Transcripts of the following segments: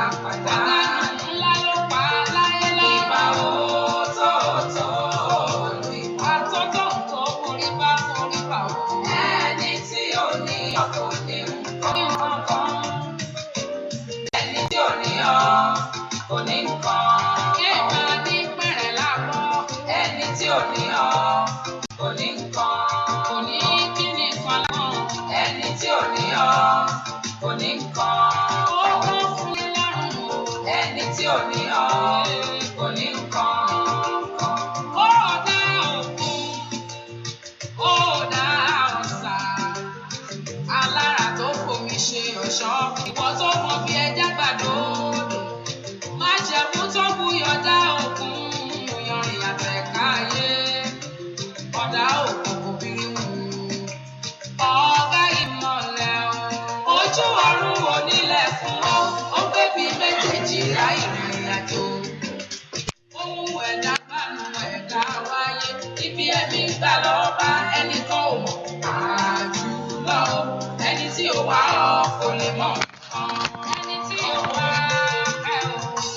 àpàdá. Ńlá ló pa láyé lọ. Ìbà òótọ́ọ̀tọ̀ olú ìbà. Àtọ́tọ̀ tó forí bá o. Ẹni tí ò ní ọkọ̀ ní nǹkan kan. Ẹni tí ò ní ọ kò ní nǹkan. Kéèmà ní pẹ̀rẹ̀ lábọ́. Ẹni tí ò ní ọ kò ní nǹkan. Kò ní kíni kan láwọn. Ẹni tí ò ní ọ kò ní nǹkan. Ó tó fún ní lọ́rùn. Ẹni tí ò ní ọ kò ní nǹkan. Ó dá òkun, ó dá ọ̀sà. Alára tó fomi ṣe ọ̀ṣọ́. Ìwọ tó mọ bí ẹja gbàdódò. Májẹ̀mú tó buyọ̀ dá òkun. Yanrìn àtẹ̀ká ayé. Ọ̀dà òkun kò bìrì mú. Ọ̀gá ìmọ̀lẹ̀ o. Ojú ọ̀run onílẹ̀ fún ọ. Ó gbé bí méjèèjì ra ìrìn àjò. Ohun ẹ̀dá gbànú ẹ̀dá wáyé. Ibi ẹ̀mí gbà lọ́ọ́ bá ẹnìkan ò mọ̀. Àjùlọ ẹni tí ò wá ọ kò lè mọ̀ nǹkan. Ẹni tí ò wá ẹ o.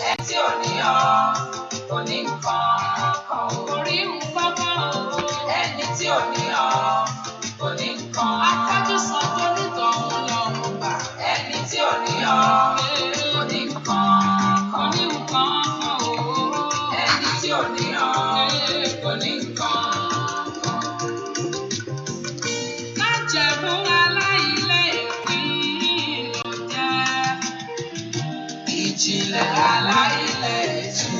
Ẹni tí ò ní ọ kò ní nǹkan kan. Kò rí nǹkan kan o. Ẹni tí ò ní ọ kò ní nǹkan. Afọ́jú san tó nítọ̀hún lọ́rùn gbà. Ẹni tí ò ní ọ kò ní nǹkan. Kò ní nǹkan kan o. Ẹni tí ò ní ọ kò ní nǹkan. Májẹ̀mú aláìlẹ́ẹ̀pín ló jẹ́. Ìjìnlẹ̀ aláìlẹ́ẹ̀tú.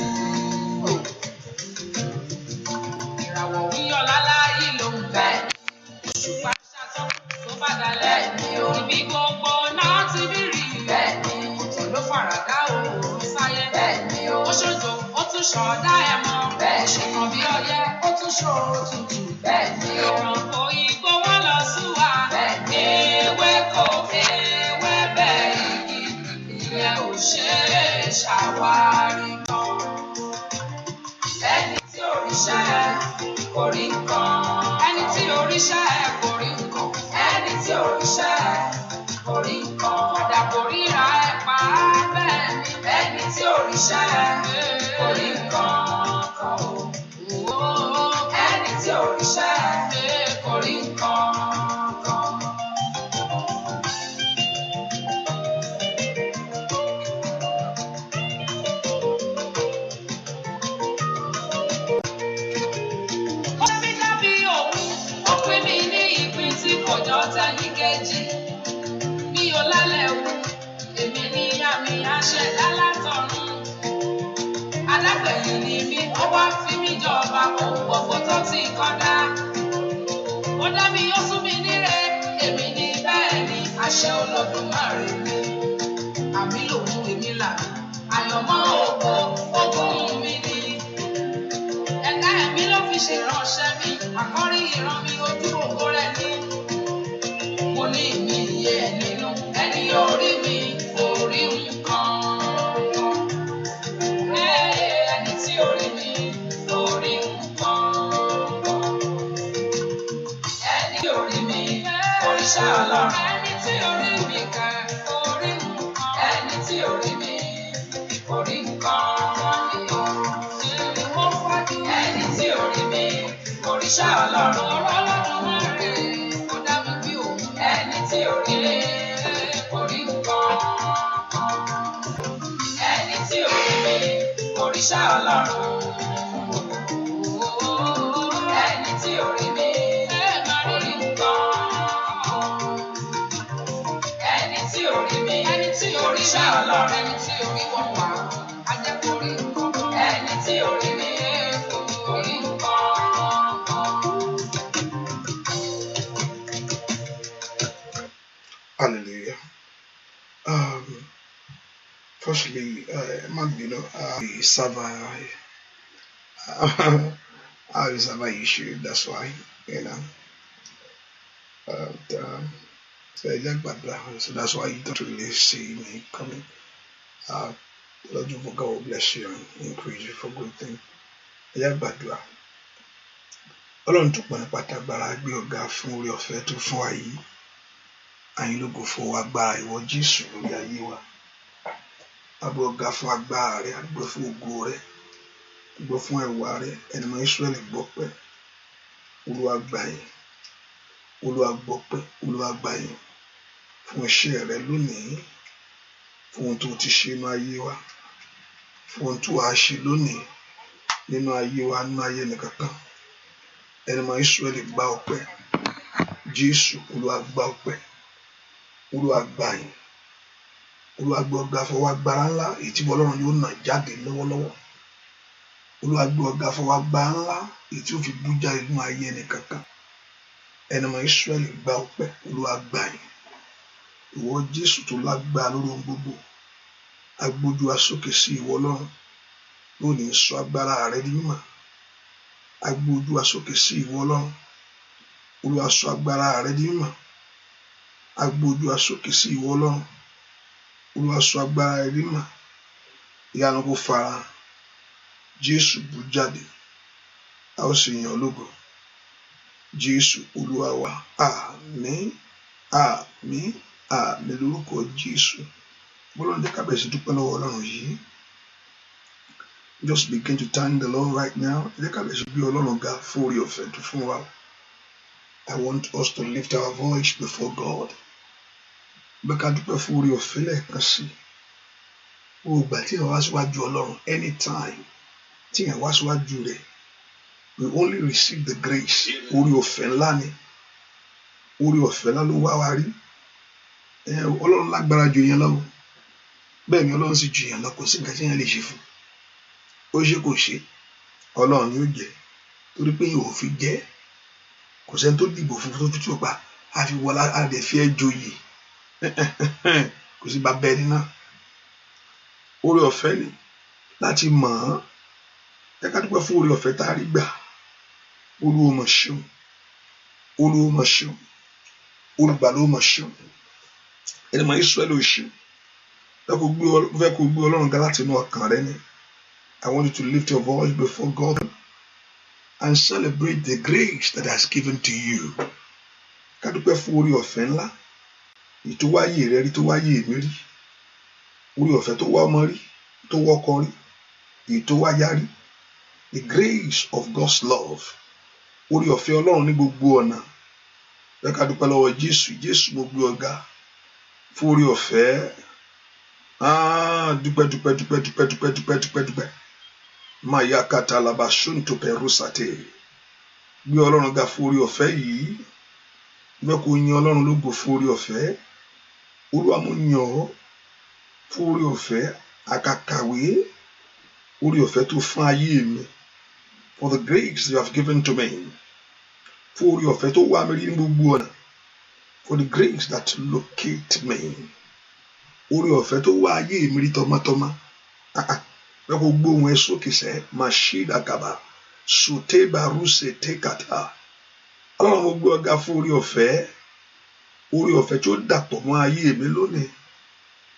Ìràwọ̀ ń yọ láláyé ló ń bẹ̀. Òṣùpá ṣàtọ̀ tó bá dalẹ̀ ní o. Ibi gbogbo náà ti bí rí. Bẹ́ẹ̀ ni òjò ló faradà oòrùn sáyé. Bẹ́ẹ̀ ni o. Ó ṣojo ó tún ṣọ̀dá ẹ̀ mọ́. Bẹ́ẹ̀ ṣe kan bí ọyẹ́ ó tún ṣòro tutù. Bẹ́ẹ̀ ni o. Ìrànwọ́ igbó wọn lọ súwà. Bẹ́ẹ̀ ni ewéko ewébẹ̀ igi ìyẹn ò ṣe é ṣàwárí kan. Ẹni tí òrìṣà ẹ̀ kò rí nǹkan. Ẹni tí òrìṣà ẹ̀ kò rí nǹkan. Ẹni tí òrìṣà ẹ̀ kò rí nǹkan. Ọ̀dà kò ríra ẹ̀ pa á bẹ́ẹ̀ ni. Ẹni tí òrìṣà ẹ̀ kò rí nǹkan kan o. Ẹni tí òrìṣà ẹ̀ kò rí nǹkan kan. Ó ṣe mí dábí òun, ó pín mi ní ìpín tí kò jọ tẹ́nìkejì. Mi ò lálẹ́ wù, èmi ní àmì àṣẹ̀dá látọ̀run. Alágbẹ̀yìn ni mí, ó wá fi mí jọba ohun gbogbo tó ti kọ́dá. Ó dá mi, ó sún mi níre, èmi ní bẹ́ẹ̀ ni àṣẹ Olódùmarè ni. Àmì lòun èmi là, àyànmọ́ ògo ogún mi ni. Ẹ̀dá ẹ̀mí ló fi ṣèránṣẹ́ mi, àkọ́rí ìran mi ojú ògo rẹ̀ ni. Mo ní ìmí iye ẹ̀ nínú, ẹni orí mi kò rí nǹkan. Ẹni tí orí mi kò rí nǹkan. Ẹni tí orí mi òrìṣà Ọlọ́run. Ẹni tí orí mi kà kò rí nǹkan. Ẹni tí orí mi kò rí nǹkan. Ẹni tí orí mi òrìṣà Ọlọ́run. Ọlọ́run máa rè kó dá mi bí òun. Ẹni tí orí mi kò rí nǹkan. Ẹni tí orí mi òrìṣà Ọlọ́run. Ẹni tí orí mi kò rí nǹkan. Ẹni tí orí mi òrìṣà Ọlọ́run. Ẹni tí orí wọ̀ wá ajẹ́ kó rí nǹkan. Ẹni tí orí mi kò rí nǹkan. Hallelujah. Firstly, the server, our server issue. That's why, so that's why you don't really see me coming. Lord, God will bless you and increase you for good things. Ọlọ́run tó pọ̀ nípa tagbára gbé ọ̀gá fún orí ọ̀fẹ́ tó fún wa yìí. Àyìn lógo fún wa agbára ìwọ Jésù lórí ayé wa. àgbẹ̀ ọ̀gá fún agbára rẹ̀, àgbẹ̀ fún ògo rẹ̀, àgbẹ̀ fún ẹwà rẹ̀. Ẹni mọ̀ Ísírẹ́lì gbọ́pẹ́. Olúwa gbà yín, Olúwa gbọ́pẹ́, Olúwa gbà yín fún iṣẹ́ rẹ̀ lónìí, fún ohun tó ti ṣe nínú ayé wa, fún ohun tó wàá ṣe lónìí nínú ayé wa, nínú ayé ẹnìkankan. Ẹni mọ̀ Ísírẹ́lì gba ọpẹ́. Jésù, Olúwa gba ọpẹ́, Olúwa gbà yín, Olúwa gbé ọ̀gá fọwọ́ agbára ńlá èyí tí Ọlọ́run yóò nà jáde lọ́wọ́lọ́wọ́. Olúwa gbé ọ̀gá fọwọ́ agbára ńlá èyí tí ó fi bú jáde nínú ayé ẹnìkankan. Ẹni mọ̀ Ísírẹ́lì gba ọpẹ́, Olúwa gbà yín. Ìwọ Jésù tó lágbára lórí ohun gbogbo, agbójú wa sókè sí ìwọ Ọlọ́run lónìí, sọ agbára rẹ di mímọ̀. Agbójú wa sókè sí ìwọ Ọlọ́run, Olúwa sọ agbára rẹ di mímọ̀. Agbójú wa sókè sí ìwọ Ọlọ́run, Olúwa sọ agbára rẹ di mímọ̀. Ìyanu kò fara Jésù bú jáde, a ó sì yìn ọ́ lógo. Jésù Olúwa wa, àmín, àmín, àmín lórúkọ Jésù. Bọ́lọ́run jẹ́ ká bẹ̀rẹ̀ sí dúpẹ́ lọ́wọ́ Ọlọ́run yìí. Just begin to thank the Lord right now. Jẹ́ ká bẹ̀rẹ̀ sí gbé Ọlọ́run ga fún oore ọ̀fẹ́ tó fún wa. I want us to lift our voice before God. Bẹ́ẹ̀ ká dúpẹ́ fún oore ọ̀fẹ́ lẹ́ẹ̀kan sí. Ògbà tí ẹ̀ wá síwájú Ọlọ́run, anytime tí ẹ̀ wá síwájú rẹ̀, we only receive the grace. Oore ọ̀fẹ́ ńlá ni. Oore ọ̀fẹ́ ńlá ló wá wa rí. Ọlọ́run lágbára jù yẹn lọ. Bẹ́ẹ̀ ni Ọlọ́run sì jù yẹn lọ, kò sí nǹkan tí yẹn lè ṣe fún. Ó ṣe kò ṣe, Ọlọ́run ni ó jẹ́, torí pé yóò fi jẹ́. Kò sẹ́ni tó dìbò fún tó fi pa, àfi wọlá àdẹ̀ fi ẹ́ joyè. Kò sí bàbá ẹni náà. Oore ọ̀fẹ́ ni láti mọ̀ ọ́n. Ẹ ká dúpẹ́ fún oore ọ̀fẹ́ tá a rí gbà. Olúwa mà ṣeun, Olúwa mà ṣeun, olùgbàlà mà ṣeun. Ẹni mọ̀ Ísírẹ́lì ò ṣeun. Fẹ́ kó gbé Ọlọ́run ga láti inú ọkàn rẹ ni. I want you to lift your voice before God and celebrate the grace that has given to you. Ká dúpẹ́ fún oore ọ̀fẹ́ ńlá. Èyí tó wáyé rẹ rí, tó wáyé mi rí. Oore ọ̀fẹ́ tó wá ọmọ rí, tó wọ́kọ rí, èyí tó wáyá rí. The grace of God's love. Oore ọ̀fẹ́ Ọlọ́run ní gbogbo ọ̀nà. Ẹ ká dúpẹ́ lọ́wọ́ Jésù. Jésù mo gbé ọ̀gá fún oore ọ̀fẹ́. Dúpẹ́. Maya kata laba shunto perusate. Gbé Ọlọ́run ga fún oore ọ̀fẹ́ yìí. Bẹ́ẹ̀ kò yin Ọlọ́run lógo fún oore ọ̀fẹ́. Olúwa mo yìn ọ́ fún oore ọ̀fẹ́ àkàkàwé. Oore ọ̀fẹ́ tó fún ayé mi. For the grace you have given to me. Fún oore ọ̀fẹ́ tó wá mi rí ní gbogbo ọ̀nà. For the grace that locate me. Oore ọ̀fẹ́ tó wá ayé mi rí tọmọtọmọ. Bẹ́ẹ̀ kò gbóhùn ẹ sókè sẹ́, Mashida Kaba, Sute Baruse Tekata. Ọlọ́run mo gbé ọ̀gá fún oore ọ̀fẹ́ tí ó dàpọ̀ mọ́ ayé mi lónìí.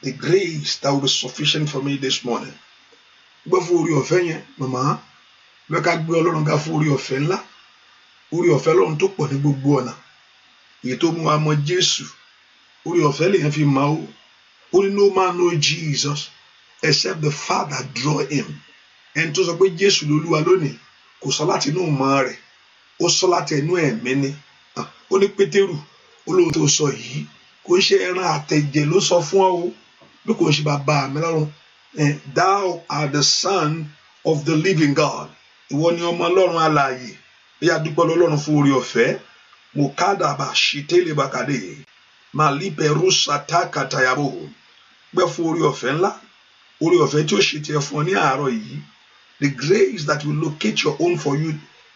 The grace that will be sufficient for me this morning. Gbọ́ fún oore ọ̀fẹ́ yẹn, màmá. Bẹ́ẹ̀ ká gbé Ọlọ́run ga fún oore ọ̀fẹ́ ńlá. Oore ọ̀fẹ́ Ọlọ́run tó pọ̀ ní gbogbo ọ̀nà. Èyí tó mú wa mọ Jésù. Oore ọ̀fẹ́ lèyàn fi mọ̀ ó. Only no man know Jesus except the Father draw him. Ẹni tó sọ pé Jésù lolúwa lónìí kò sọ láti inú ìmọ̀ rẹ̀, ó sọ láti inú ẹ̀mí ni. Ó ní Pétérù, olóhùn tó sọ yìí kò ń ṣe ẹran àtẹ̀jẹ̀ ló sọ fún ọ o, bí kò ń ṣe bàbá mi lọ́run. Thou art the Son of the living God. Ìwọ ni ọmọ Ọlọ́run alààyè. Bí a dúpẹ́ lọ́lọ́run fún oore ọ̀fẹ́. Mokadaba shitele bakade. Malipe rusata katayabo. Gbẹ́ fún oore ọ̀fẹ́ ńlá. Oore ọ̀fẹ́ tí ó ṣe tiẹ̀ fún ọ ní àárọ̀ yìí. The grace that will locate your own for you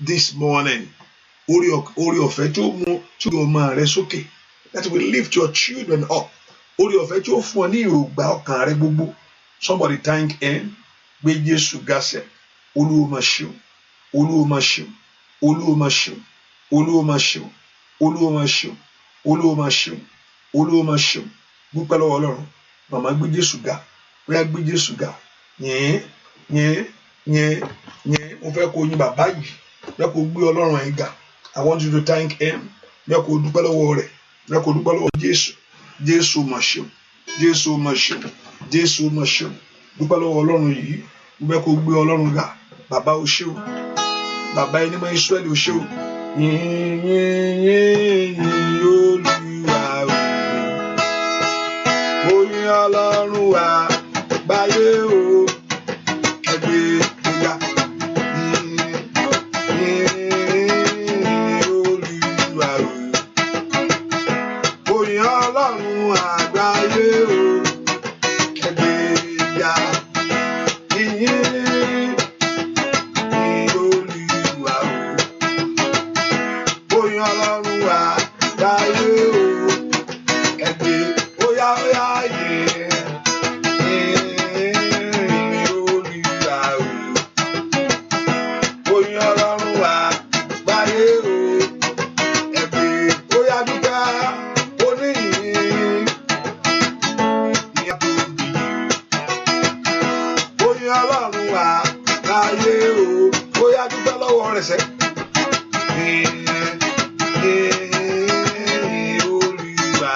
this morning. Oore ọ̀fẹ́ tí ó mú tí ó máa rẹ sókè. That will lift your children up. Oore ọ̀fẹ́ tí ó fún ọ ní ìrògbà ọkàn rẹ gbogbo. Somebody thank him. Gbé Jésù ga sẹ́. Olúwa mà ṣeun. Olúwa mà ṣeun. Olúwa mà ṣeun. Olúwa mà ṣeun. Olúwa mà ṣeun. Olúwa mà ṣeun. Olúwa mà ṣeun. Dúpẹ́ lọ́wọ́ Ọlọ́run. Màmá gbé Jésù ga. Bóyá gbé Jésù ga. Yẹn. Mo fẹ́ kó yin bàbá yìí. Bóyá kó gbé Ọlọ́run yìí ga. I want you to thank him. Bóyá kó dúpẹ́ lọ́wọ́ rẹ̀. Bóyá kó dúpẹ́ lọ́wọ́ Jésù. Jésù mà ṣeun. Jésù mà ṣeun. Jésù mà ṣeun. dúpẹ́ lọ́wọ́ ọlọ́run yìí, dúpẹ́ kó gbé ọlọ́run ga. Bàbá o ṣé o, bàbá ẹni mọ́ Ísírẹ́lì o ṣé o. Yìn Olúwa o, oyin ọlọ́run wa gbáyé o, ẹgbẹ́ ìgbà. Yìn Olúwa o, oyin ọlọ́run àgbáyé o, ẹgbẹ́ ìgbà. Ọlọ́run wa dáyé o, ẹgbẹ́ óyá óyá yìí Olúwa o. Oyin Ọlọ́run wa dáyé o, ẹgbẹ́ óyá dúpẹ́ oníyìn ní àtòbí. Oyin Ọlọ́run wa dáyé o, óyá dúpẹ́ lọ́wọ́ rẹ̀ sẹ́. Olúwa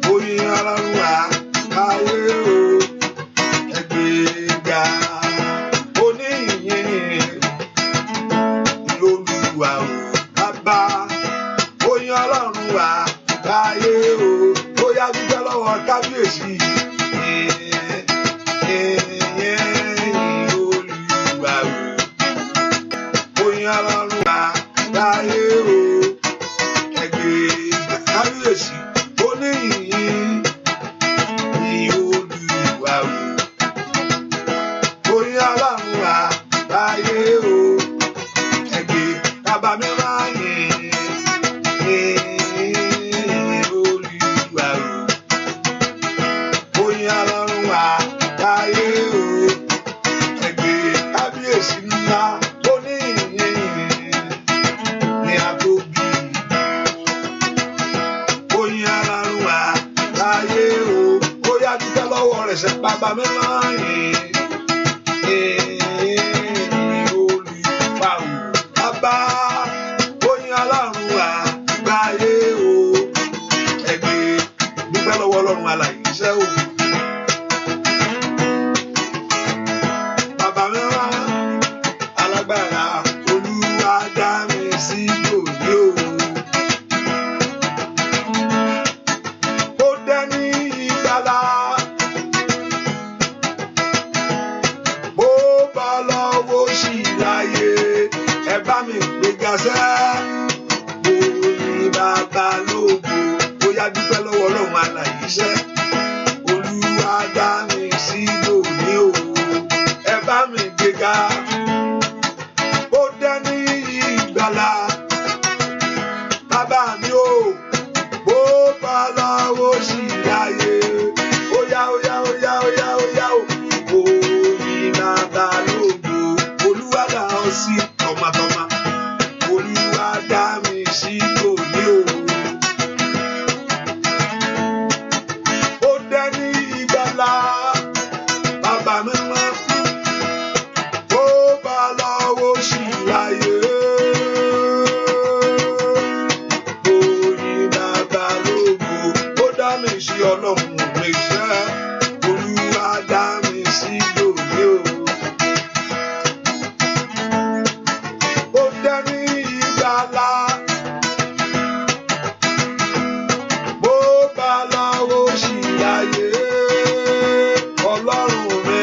o, oyin Ọlọ́run wa káyé o, ẹgbẹ́ ga oníyìn Olúwa o, bàbá oyin Ọlọ́run wa káyé o, ó yá dúpẹ́ lọ́wọ́ kábíyèsí. Olúwa o, oyin Ọlọ́run wa káyé o, ẹgbẹ́ kábíyèsí oníyìn Olúwa o. Oyin Ọlọ́run wa káyé o, ẹgbẹ́ bàbá mi máa yìn Olúwa o. Oyin Ọlọ́run wa káyé o, ẹgbẹ́ kábíyèsí ńlá oníyìn ní àtòbí. Oyin Ọlọ́run wa káyé o, ó yá dúpẹ́ lọ́wọ́ rẹ̀ sẹ́ bàbá mi máa yìn Olúwa o, bàbá oyin Ọlọ́run wa káyé o, ẹgbẹ́ dúpẹ́ lọ́wọ́ Ọlọ́run alààyè iṣẹ́ o. Bàbá mi máa alágbára Olúwa dá mi sí lónìí o. Ó dẹ́ni ìgbàlà, bó bá lọ́wọ́ sí láyé, ẹ bá mi gbéga sẹ́. Oyin bàbá lógo, ó yá dúpẹ́ lọ́wọ́ Ọlọ́run alààyè iṣẹ́. Olúwa dá mi sí lónìí o, ẹ bá mi gbéga. Ó dẹ́ni ìgbàlà, bàbá mi o, bó bá lọ́wọ́ sí láyé, óyá óyá óyá óyá óyá o. Oyin bàbá lógo, Olúwa dá ọ sí tọmọtọmọ, Olúwa dá mi sí lónìí o. Ó dẹ́ni ìgbàlà, bàbá mi mọ́, bó bá lọ́wọ́ sí láyé. Oyin bàbá lógo, ó dá mi sí Ọlọ́run mi ṣẹ́. Olúwa dá mi sí lónìí o. Ó dẹ́ni ìgbàlà, bó bá lọ́wọ́ sí láyé. Ọlọ́run mi,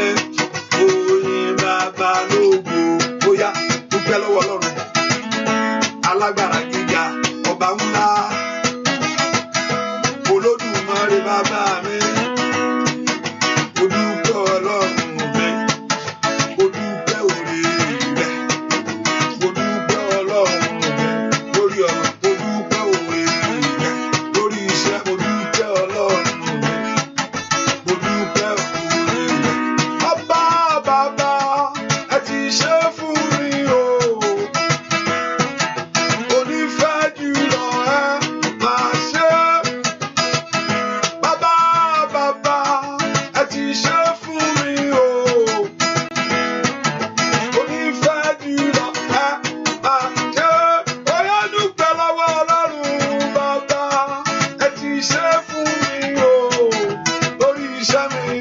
oyin bàbá lógo, ó yá dúpẹ́ lọ́wọ́ Ọlọ́run alágbára gíga, ọba ńlá, Olódùmarè bàbá mi. Mo dúpẹ́ Ọlọ́run mi, mo dúpẹ́ oore rẹ̀, mo dúpẹ́ Ọlọ́run mi lórí ọ̀rọ̀, mo dúpẹ́ oore rẹ̀ lórí iṣẹ́, mo dúpẹ́ Ọlọ́run mi, mo dúpẹ́ oore rẹ̀. Bàbá ẹ ti ṣe fún mi o, onífẹ́ jùlọ ẹ máa ṣe. Bàbá ẹ ti ṣe fún mi o, onífẹ́ jùlọ ẹ máa ṣe. Ó yá dúpẹ́ lọ́wọ́ Ọlọ́run. Bàbá ẹ ti ṣe fún mi o, lórí iṣẹ́ mi,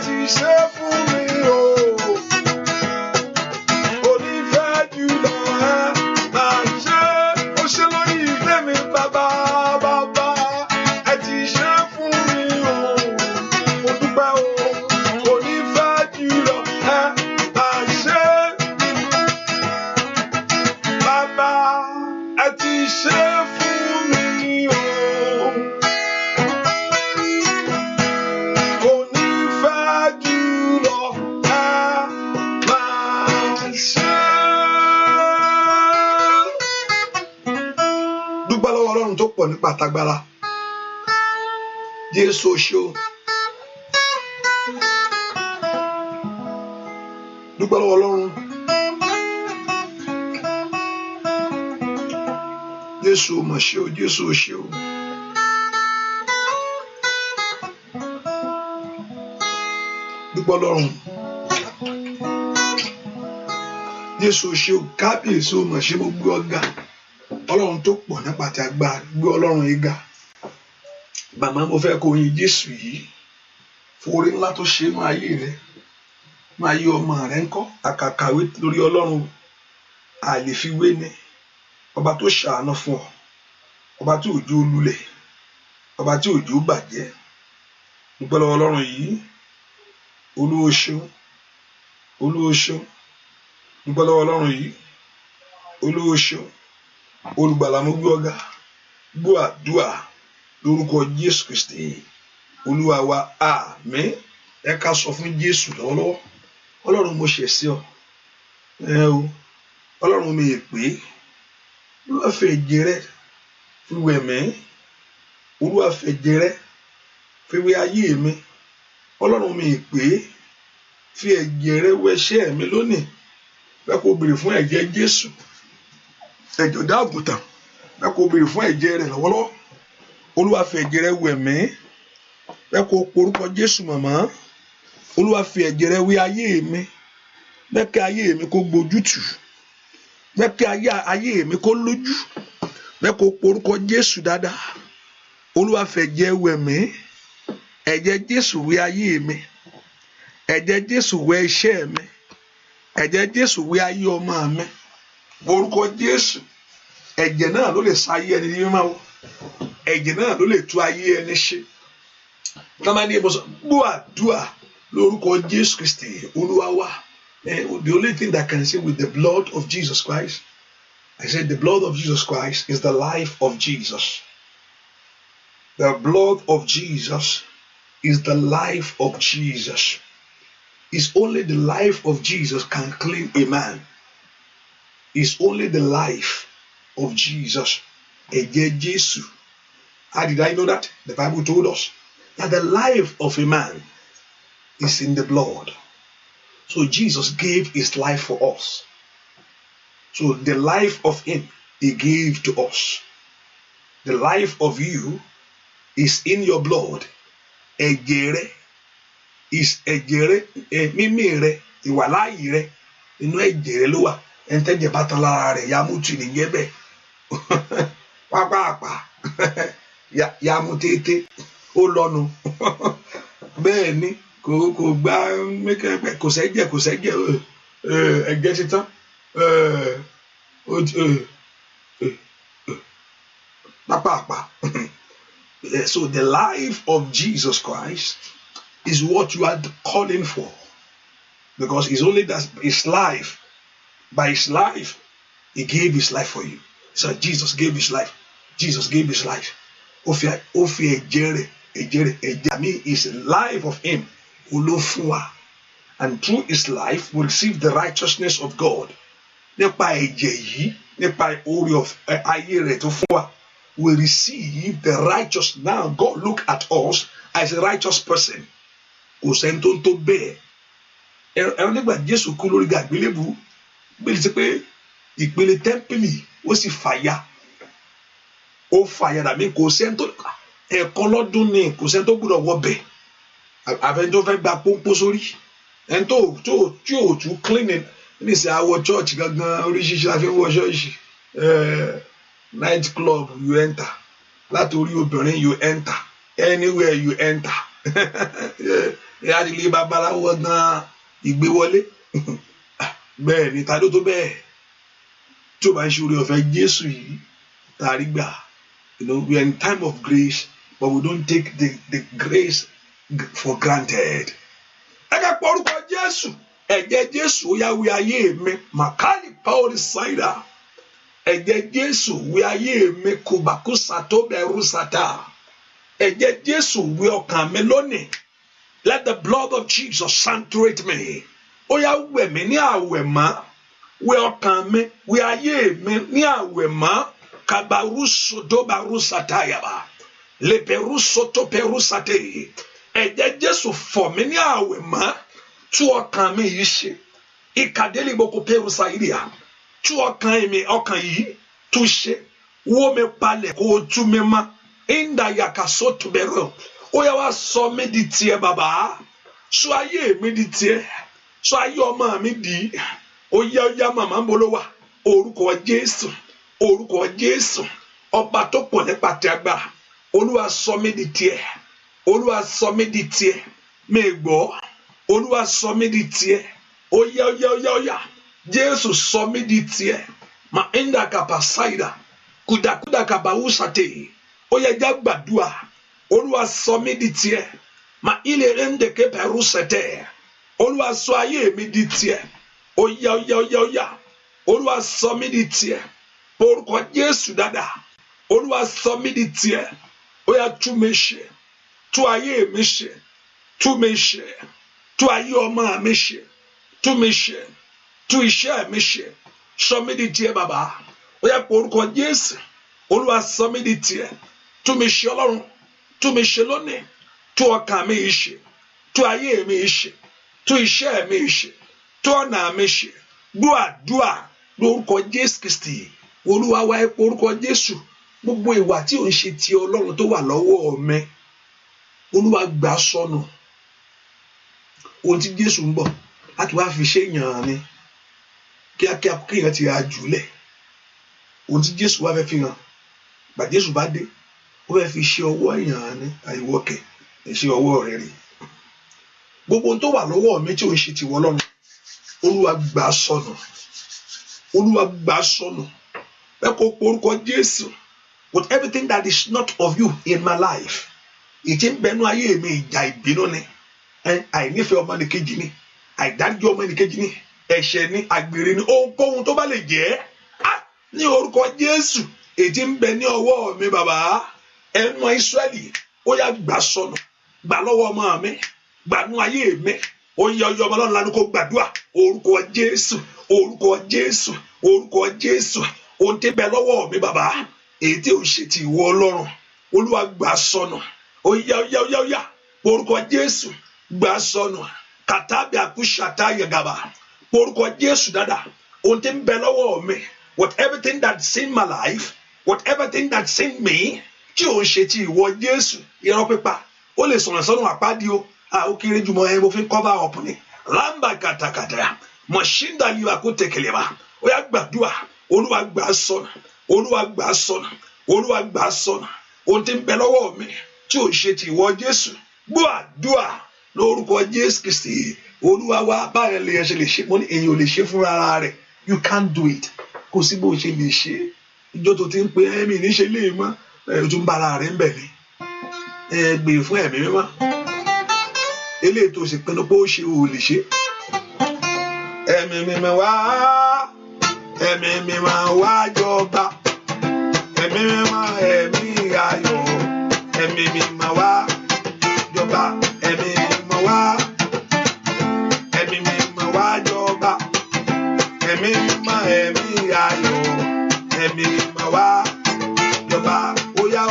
ti ṣe fún mi o. Onífẹ́ jùlọ ẹ máa ṣe ó ṣe lórí ilé mi bàbá bàbá ẹ ti ṣe fún mi o. Mo dúpẹ́ o. Onífẹ́ jùlọ ẹ máa ṣe bàbá ẹ ti ṣe fún mi o. Dúpẹ́ lọ́wọ́ Ọlọ́run tó pọ̀ nípa tagbára. Jésù ṣé o. Dúpẹ́ lọ́wọ́ Ọlọ́run. Jésù mà ṣé o, Jésù ṣé o. Dúpẹ́ Ọlọ́run. Jésù ṣé o, kábíyèsí o mà ṣé mo gbé ọ̀gá. Ọlọ́run tó pọ̀ nípa ti agbára gbé Ọlọ́run yìí ga. Màmá mo fẹ́ kó yin Jésù yìí fún oore ńlá tó ṣe máa yé rẹ máa yé ọmọ rẹ ńkọ́ àkàkàwé lórí Ọlọ́run àlèfiwé ni ọba tó ṣàánú fún ọ, ọba tí òjò lulẹ̀, ọba tí òjò bàjẹ́. Dúpẹ́ lọ́wọ́ Ọlọ́run yìí. Olúwa ṣeun, Olúwa ṣeun. Dúpẹ́ lọ́wọ́ Ọlọ́run yìí. Olúwa ṣeun. Olùgbàlà mo gbé ọ̀gá. Gbọ́ àdúrà lórúkọ Jésù Kristi Olúwa wa, àmín. Ẹ ká sọ fún Jésù lọ́wọ́lọ́wọ́. Ọlọ́run mo ṣẹ̀ sí ọ. Ọlọ́run mi èpè. Olúwa fi ẹ̀jẹ̀ rẹ fi wẹ̀ mí. Olúwa fi ẹ̀jẹ̀ rẹ fi wẹ̀ ayé mi. Ọlọ́run mi èpè. Fi ẹ̀jẹ̀ rẹ wẹ̀ ẹ̀ṣẹ̀ mi lónìí. Bẹ́ẹ̀ kó béèrè fún ẹ̀jẹ̀ Jésù. Ẹ̀jẹ̀ ọ̀dọ́ àgùntàn. Bẹ́ẹ̀ kó béèrè fún ẹ̀jẹ̀ rẹ lọ́wọ́lọ́wọ́. Olúwa fi ẹ̀jẹ̀ rẹ wẹ̀ mí. Bẹ́ẹ̀ kó porúkọ Jésù màmá. Olúwa fi ẹ̀jẹ̀ rẹ wẹ̀ ayé mi. Bẹ́ẹ̀ kí ayé mi kó gbójútù. Bẹ́ẹ̀ kí ayé mi kó lójú. Bẹ́ẹ̀ kó porúkọ Jésù dáadáa. Olúwa fi ẹ̀jẹ̀ wẹ̀ mí. Ẹ̀jẹ̀ Jésù wẹ̀ ayé mi. Ẹ̀jẹ̀ Jésù wẹ̀ iṣẹ́ mi. Ẹ̀jẹ̀ Jésù wẹ̀ ayé ọmọ mi. Orúkọ Jésù. Ẹ̀jẹ̀ náà ló lè sa ayé ẹni ní mímọ́ o. Ẹ̀jẹ̀ náà ló lè tú ayé ẹni ṣe. Tọ́mọdé mo sọ gbọ́ àdúrà lórúkọ Jésù Kristi Olúwa wa. The only thing that can say with the blood of Jesus Christ, I said the blood of Jesus Christ is the life of Jesus. The blood of Jesus is the life of Jesus. It's only the life of Jesus can clean a man. It's only the life of Jesus. Ẹ̀jẹ̀ Jésù. How did I know that? The Bible told us that the life of a man is in the blood. So Jesus gave his life for us. So the life of him he gave to us. The life of you is in your blood. Ẹ̀jẹ̀ rẹ is ẹ̀jẹ̀ rẹ mímí rẹ ìwàláyé rẹ inú ẹ̀jẹ̀ rẹ ló wà. Ẹ̀ńtẹ́jẹ̀ bá tán lára rẹ̀ yá mú tì nìyẹn bẹ́ẹ̀. Pápápá yá mú tété ó lọ́nu. Bẹ́ẹ̀ ni kò gbá mẹ́kẹ́ kò sẹ́jẹ̀ ẹ̀jẹ̀ ti tán. Pápápá. So the life of Jesus Christ is what you are calling for, because it's only that his life. By his life, he gave his life for you. So Jesus gave his life. Jesus gave his life. Ofi ejere. I mean, it's the life of him. Olofua. And through his life, we receive the righteousness of God. Nípa ẹ̀jẹ̀ yìí, nípa oore of ayé rẹ̀ tó fún wa, we receive the righteous. Now God look at us as a righteous person. Kò sẹ́ni tó ń tó bẹ́ẹ̀. Ẹ̀rọ nígbà Jésù kú lórí àgbélébù. Bíi ti pé ìpele tẹ́ḿpìlì ó sì fàya. Ó fàya dàbí kò sẹ́ni tó ẹ̀kan lọ́dún ni kò sẹ́ni tó gbọ́dọ̀ wọbẹ̀. Àfẹn tó fẹ́ gba pọ́npọ́ sórí. Ẹni tó tí ò tún cleaning ní ìsìn àwọ̀ church gangan oríṣiríṣi la fi ń wọ ṣọ́ọ̀ṣì. Night club you enter. Láti orí obìnrin you enter. Anywhere you enter. láti ilé babaláwo gan ìgbé wọlé bẹ́ẹ̀ ni ta ló tó bẹ́ẹ̀ tí o bá ń ṣe oore ọ̀fẹ́ Jésù yìí tàrí gbà. We are in time of grace, but we don't take the grace for granted. Ẹ ká pọ̀ orúkọ Jésù, ẹ̀jẹ̀ Jésù ó yá wí ayé mi, màkàlì pàórí ṣáìdà. Ẹ̀jẹ̀ Jésù wí ayé mi, kùbàkùsà tó bẹ̀rù sàtà. Ẹ̀jẹ̀ Jésù wí ọkàn mi lónìí. Let the blood of Jesus saturate me. Ó yá wẹ̀ mí ní àwẹ̀ mọ́. Wí ọkàn mi, wí ayé mi ní àwẹ̀ mọ́. Kabaruso dobarusatayaba. Leperuso toperusate. Ẹ̀jẹ̀ Jésù fọ̀ mí ní àwẹ̀ mọ́. Tú ọkàn mi yìí ṣe. Ìkàdélé boko perusa ìdíyà. Tú ọkàn yìí tú ṣe. Wó mi palẹ̀ kó o tú mi mọ́. Inda yakaso tubero. Ó yá wá sọ mí di tiẹ̀ bàbá. Sọ ayé mi di tiẹ̀. Sọ ayé ọmọ mi di. Ó yá màmá ń bolo wa. Orúkọ Jésù. Orúkọ Jésù. Ọba tó pọ̀ nípa ti agbára. Olúwa sọ mí di tiẹ̀. Olúwa sọ mí di tiẹ̀. Mi gbọ́. Olúwa sọ mí di tiẹ̀. Ó yá. Jésù sọ mí di tiẹ̀. Ma inda kapasaida. Kùdàkùdà kabawusate. Ó yá já gbàdúrà. Olúwa sọ mí di tiẹ̀. Ma ilé rende keperu sete. Olúwa sọ ayé mi di tiẹ̀. Ó yá. Olúwa sọ mí di tiẹ̀. Orúkọ Jésù dáadáa. Olúwa sọ mí di tiẹ̀. Ó yá tú mi ṣe. Tú ayé mi ṣe. Tú mi ṣe. Tú ayé ọmọ mi ṣe. Tú mi ṣe. Tú iṣẹ́ mi ṣe. Sọ mí di tiẹ̀ bàbá. Ó yá orúkọ Jésù. Olúwa sọ mí di tiẹ̀. Tú mi ṣe Ọlọ́run. Tú mi ṣe lónìí. Tú ọkàn mi yìí ṣe. Tú ayé mi yìí ṣe. Tú iṣẹ́ mi yìí ṣe. Tú ọ̀nà mi ṣe. Gbọ́ àdúrà lórúkọ Jésù Kristi. Olúwa wá ẹ orúkọ Jésù. Gbogbo ìwà tí ò ń ṣe ti Ọlọ́run tó wà lọ́wọ́ mi. Olúwa gbà sọnù. Ohun tí Jésù ń bọ̀ láti wá fi ṣe èèyàn ni. Kíákíá kéèyàn ti ra jùlẹ̀. Ohun tí Jésù wá fẹ́ fi hàn. Gbà Jésù bá dé. Ó fẹ́ fi ṣe ọwọ́ èèyàn ni. Àìwọ́kẹ̀ ṣe ọwọ́ rẹ̀ rí. Gbogbo ohun tó wà lọ́wọ́ mi tí ò ń ṣe ti Ọlọ́run. Olúwa gbà sọnù. Olúwa gbà sọnù. Ẹ kó orúkọ Jésù. With everything that is not of you in my life. Ìtì ń bẹnu ayé mi ìjà ìbínú ni. Àìnífẹ̀ẹ́ ọmọnìkejì ni. Àìdáríjì ọmọnìkejì ni. Ẹ̀ṣẹ̀ ni. Àgbèrè ni. Ohunkóhun tó bá lè jẹ́. Ní orúkọ Jésù. Ìtì ń bẹ ní ọwọ́ mi bàbá. Ẹnu Ísírẹ́lì. Ó yá gbà sọnù. Gbà lọ́wọ́ ọmọ mi. Gbà nú ayé mi. Ó yá ọmọ Ọlọ́run lánàá kó gbàdúrà. Orúkọ Jésù. Orúkọ Jésù. Orúkọ Jésù. Ohun tí ń bẹ lọ́wọ́ mi bàbá. Èyí tí ò ń ṣe ti ìwọ Ọlọ́run. Olúwa gbà sọnù. Ó yá. Orúkọ Jésù. Gbà sọnù. Kàtàbí àkúṣàtà yẹgàbà. Orúkọ Jésù dáadáa. Ohun tí ń bẹ lọ́wọ́ mi. With everything that's in my life. With everything that's in me. Tí ò ń ṣe ti ìwọ Jésù. Irọ́ pípa. Ó lè sọ̀rọ̀ sọ́nù àpáàdì o. Ó kéré jùmọ̀ ẹ mo fi cover up ni. Lámbà kàtàkàtà. Mọ̀ṣíńdà yìí wà kó tẹ̀kẹ̀lẹ̀ wá. Ó yá gbàdúrà. Olúwa gbà sọnù. Olúwa gbà sọnù. Olúwa gbà sọnù. Ohun tí ń bẹ lọ́wọ́ mi tí ò ń ṣe ti ìwọ Jésù. Gbọ́ àdúrà lórúkọ Jésù Kristi. Olúwa wá báyẹn lè ṣe lè ṣe. Mo ní èyàn ò lè ṣe fún ara rẹ̀. You can't do it. Kò sí bó ṣe lè ṣe. Ìjọ tó ti ń pe ẹ̀mí ní ṣe lè mọ́. Ẹ̀ tún bá ara rẹ̀ ń bẹ̀ ni. Gbèrè fún ẹ̀mí mímọ́. Eléyìí tó ṣe pinnu pé ó ṣe ò lè ṣe. Ẹ̀mí mímọ́ wá. Ẹ̀mí mímọ́ wá jọba. Ẹ̀mí mímọ́ ẹ̀mí ayọ̀. Ẹ̀mí mímọ́ wá jọba. Ẹ̀mí mímọ́ wá. Ẹ̀mí mímọ́ wá jọba. Ẹ̀mí mímọ́ ẹ̀mí ayọ̀. Ẹ̀mí mímọ́ wá jọba. Óyá.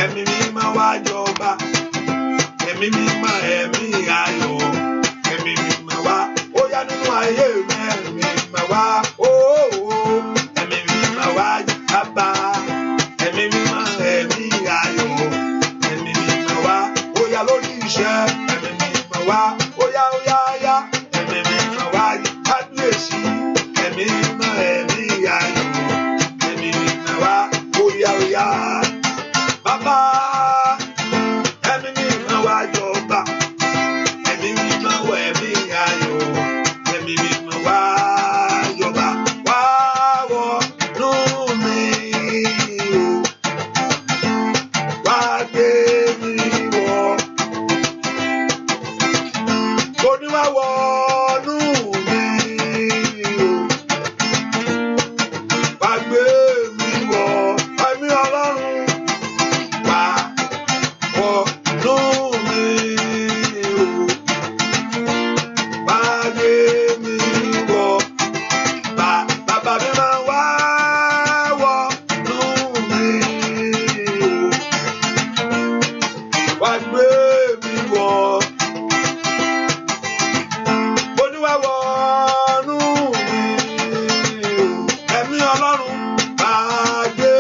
Ẹ̀mí mímọ́ wá jọba. Ẹ̀mí mímọ́ ẹ̀mí ayọ̀. Ẹ̀mí mímọ́ wá. Óyá nínú ayé mi. Ẹ̀mí mímọ́ wá. Ẹ̀mí mímọ́ wá jọba. Ẹ̀mí mímọ́ ẹ̀mí ayọ̀. Ẹ̀mí mímọ́ wá. Óyá lórí iṣẹ́. Ẹ̀mí mímọ́ wá. Óyá. Ẹ̀mí mímọ́ wá kábíyèsí. Ẹ̀mí mímọ́ ẹ̀mí ayọ̀. Ẹ̀mí mímọ́ wá. Óyá. Bàbá. Ẹ̀mí mímọ́ wá Olúwa wọnú mi o, wá gbé mi wọ̀, ẹ̀mí Ọlọ́run wá wọnú mi o, wá gbé mi wọ̀, bàbá mi máa wá wọnú mi o, wá gbé mi wọ̀. Olúwa wọnú mi o, ẹ̀mí Ọlọ́run wá gbé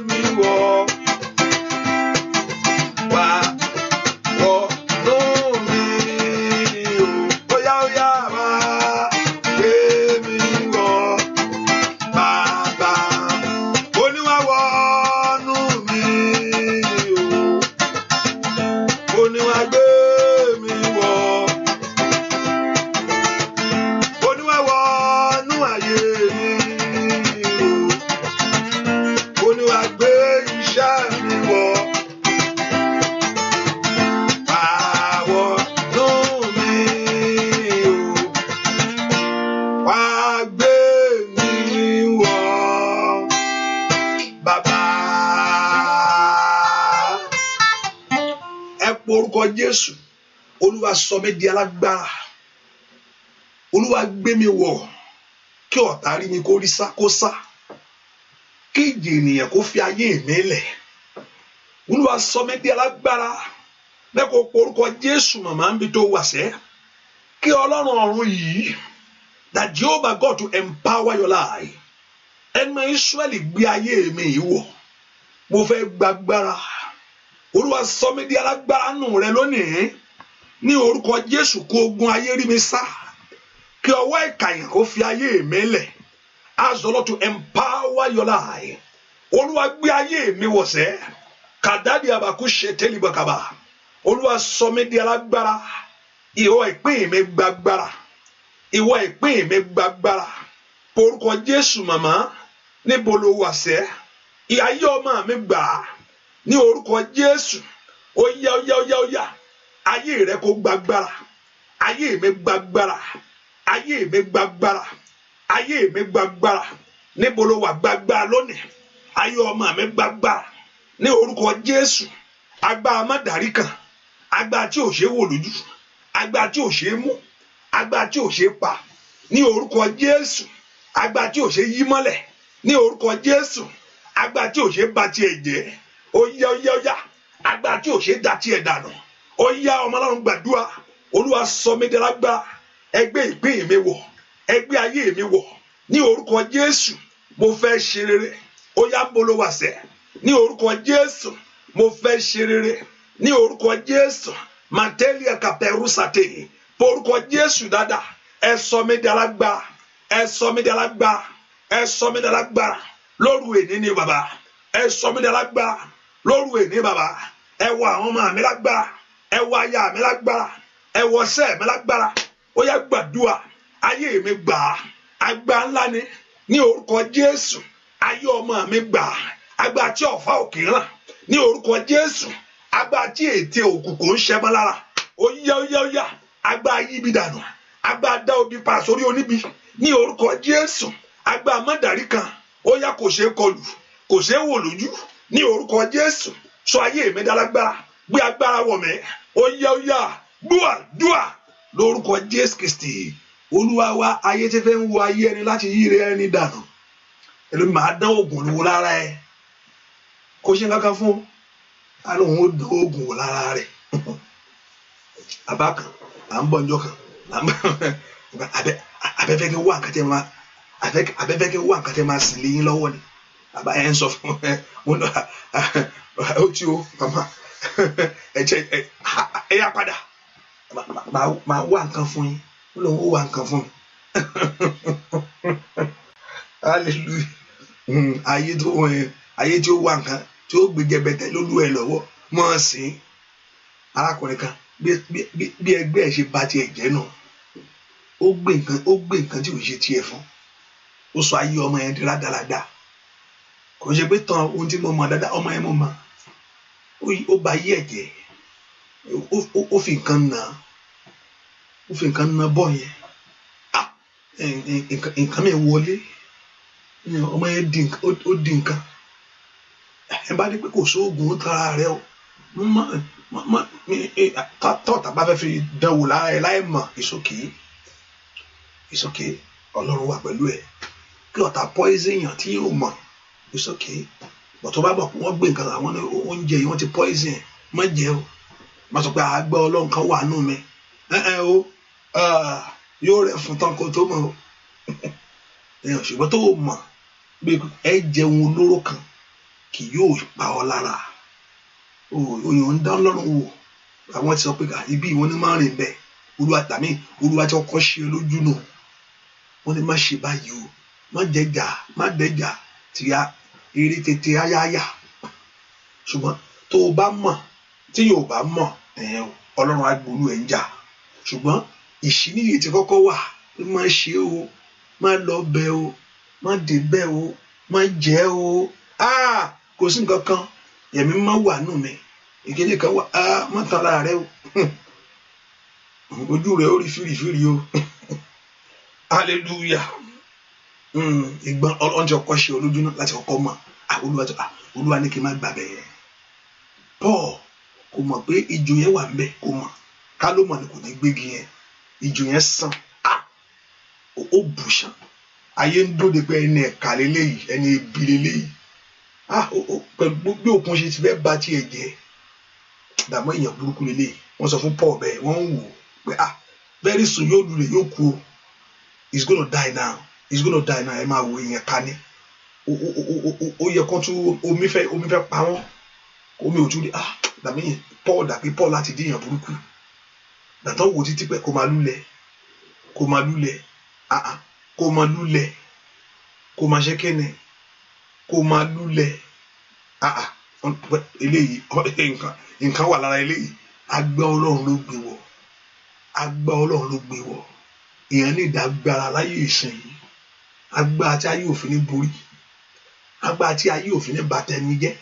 mi wọ̀, wá wọnú mi o, óyá óyá wá gbé mi wọ̀, bàbá. Olúwa wọnú mi o, Olúwa gbé mi wọ̀, Olúwa wọnú ayé mi o, Olúwa gbé iṣẹ́ mi wọ̀, wá wọnú mi o, wá gbé mi wọ̀, bàbá. Ẹ po orúkọ Jésù. Olúwa sọ mí di alágbára. Olúwa gbé mi wọ̀, kí ọ̀tá rí mi kó sá, kí ìjì ènìyàn kó fi ayé mi lẹ̀. Olúwa sọ mí di alágbára. Lẹ́kọ̀ọ́ po orúkọ Jésù màmá ń bi tó wà sẹ́. Kí Ọlọ́run ọ̀run yìí, that Jehovah God to empower your life. Ẹnu Ísírẹ́lì gbé ayé mi yìí wọ̀. Mo fẹ́ gbàgbára. Olúwa sọ mí di alágbára nù rẹ lónìí. Ní orúkọ Jésù, kó ogun ayé rí mi sá. Kí ọwọ́ ìkàyàn kó fi ayé mi lẹ̀. Ask the Lord to empower your life. Olúwa gbé ayé mi wọ̀ sẹ́. Kàdádì àbàkú ṣe tẹ́lẹ̀ bàkàbà. Olúwa sọ mí di alágbára. Ìwọ ìpín mi gbàgbára. Ìwọ ìpín mi gbàgbára. Orúkọ Jésù màmá, níbo ló wà sẹ́? Ayé ọmọ mi gbà. Ní orúkọ Jésù, ó yá ó yá ó yá ó yá. Ayé rẹ kó gbàgbára. Ayé mi gbàgbára. Ayé mi gbàgbára. Ayé mi gbàgbára. Níbo ló wà gbàgbára lónìí? Ayé ọmọ mi gbàgbára. Ní orúkọ Jésù, agbára má dárí kan. Agbára tí ò ṣe wò lójú. Agbára tí ò ṣe mú. Agbára tí ò ṣe pa. Ní orúkọ Jésù, agbára tí ò ṣe yí mọ́lẹ̀. Ní orúkọ Jésù, agbára tí ò ṣe bà tiẹ̀ jẹ́. Ó yá ó yá ó yá. Agbára tí ò ṣe dá tiẹ̀ dànù. Ó yá ọmọ Ọlọ́run gbàdúrà. Olúwa sọ mí di alágbára. Ẹgbẹ́ ìpín mi wọ̀. Ẹgbẹ́ ayé mi wọ̀. Ní orúkọ Jésù, mo fẹ́ ṣe rere. Ó yá ń bolo wà sẹ́. Ní orúkọ Jésù, mo fẹ́ ṣe rere. Ní orúkọ Jésù, màtẹ́lì ẹ̀kàpẹ̀rú sàté. Orúkọ Jésù dáadáa. Ẹ sọ mí di alágbára. Ẹ sọ mí di alágbára. Ẹ sọ mí di alágbára. Lóru èní ni bàbá. Ẹ sọ mí di alágbára. Lóru èní bàbá. Ẹ wọ àwọn ọmọ mi lágbára. Ẹ wọ aya mi lágbára. Ẹ wọ ṣẹ́ mi lágbára. Ó yá gbàdúrà. Ayé mi gbà. Agbára ńlá ni. Ní orúkọ Jésù. Ayé ọmọ mi gbà. Agbára tí ọ̀fà òkè ràn. Ní orúkọ Jésù. Agbára tí ètè òkùnkùn ń ṣẹ́ mọ́ lára. Ó yá ó yá ó yá. Agbára yí ibi dànù. Agbára dá obi pa sórí oníbi. Ní orúkọ Jésù. Agbára má dárí kan. Ó yá kò ṣeé kọlù. Kò ṣeé wò lójú. Ní orúkọ Jésù. Sọ ayé mi dálágbára. Gbé agbára wọ̀ mí. Ó yá ó yá. Dúà lórúkọ Jésù Kristi. Olúwa wa, ayé tí fẹ́ ń wo ayé ẹni láti yí rẹ ẹni dànù. Ẹlòmí máa dán oògùn wò lára ẹ. Kò ṣe nǹkan kan fún. A lóun ó dán oògùn wò lára rẹ. Bàbá kan là ń bọ̀ ǹjọ́ kan. Abẹ́fẹ́ kí wá nǹkan tẹ́ máa abẹ́fẹ́ kí wá nǹkan tẹ́ máa sì léyìn lọ́wọ́ ni. Bàbá yẹn ń sọ fún ó tí o màmá ẹ yá padà. Máa wá nǹkan fún yín. Ó lóun ó wá nǹkan fún mi. Hallelujah. Ayé tí ó wá nǹkan tí ó gbé jẹbẹtẹ lólú ẹ lọ́wọ́ mọ́ sí arákùnrin kan bí ẹgbẹ́ ẹ̀ ṣe bá tiẹ̀ jẹ́ náà. Ó gbé nǹkan tí ò ṣe tiẹ̀ fún. Ó sọ ayé ọmọ yẹn di rádaràda. Kò ṣe pé tán ohun tí mo mọ̀ dáadáa ọmọ yẹn mo mọ̀. Ó ba ayé ẹ̀ jẹ́. Ó fi nǹkan nà. ó fi nǹkan na bọ́ yẹn nǹkan mi wọlé ọmọ yẹn ó di nǹkan ẹ bá ní pé kò sóògùn ó tara rẹ o tọ́ta bá fẹ́ fi dánwò lára ẹ láì mọ̀ it's okay ọlọ́run wà pẹ̀lú ẹ kí ọ̀tá poison yàn tí yóò mọ̀ it's okay bọ̀ tó bá bọ̀ wọ́n gbé nǹkan àwọn oúnjẹ yìí wọ́n ti poison ẹ̀ má jẹ́ o má sọ pé àgbẹ̀ ọlọ́run kan wà nù mí o yóò rẹ̀ fún tán kó tó mọ̀ o ṣùgbọ́n tó mọ̀ bí ẹ jẹun olóró kan kì yóò pa ọ lára òyìn ń dá ọlọ́run wò àwọn ti sọ pé ibi ìwọ́n ní máa rìn bẹ́ẹ̀ olúwa tí ọkọ̀ ṣe lójú nù wọ́n ní má ṣe báyìí o má dẹjà tí a eré tètè ayáyà ṣùgbọ́n tó o bá mọ̀ tí yóò bá mọ̀ ọlọ́run agbóolú ẹ̀ ń jà ṣùgbọ́n ìṣíníyè ti kọ́kọ́ wà má ṣe o má lọ bẹ̀ o má dé bẹ̀ o má jẹ́ o kò sí nǹkan kan ẹ̀mí má wà nù mí ìkéde kan wà má tan ara rẹ o ojú rẹ ó rí fìrìfìrì o hallelujah ìgbọ́n ọ̀njẹ́ ọkọ̀ ṣe olójú náà láti ọkọ̀ mọ̀ olúwa ní kí n má gbà bẹ́ẹ̀ Paul kò mọ̀ pé ìjò yẹn wà ńbẹ̀ kò mọ̀ ká ló mọ̀ ní kò ní gbégi yẹn ìjò yẹn sàn ó bùṣàn ayé ń dóde pé ẹni ẹ̀ka lélẹ́yìí ẹni ebi lélẹ́yìí pẹ̀lú bí òkun ṣe ti fẹ́ bá tiẹ̀ jẹ́ dàmọ́ èèyàn burúkú lélẹ́yìí wọ́n sọ fún Paul bẹ́ẹ̀ wọ́n ń wò pé very soon yóò lulẹ̀ yóò kú o he's gonna die now ẹ máa wo èèyàn ká ní ó yẹ kó tún omi fẹ́ pa wọ́n omi ò tún rí dàmí Paul láti dín èèyàn burúkú dàtọ́ wò títí pé kó máa lulẹ̀ kó máa ṣe kéne kó máa lulẹ̀ eléyìí nǹkan wà lára eléyìí agbá ọlọ́run ló gbé wọ̀ èèyàn ní ìdágbára láyé ìsìn yìí agbára tí ayé òfin ní borí agbára tí ayé òfin ní bàtà ẹni jẹ́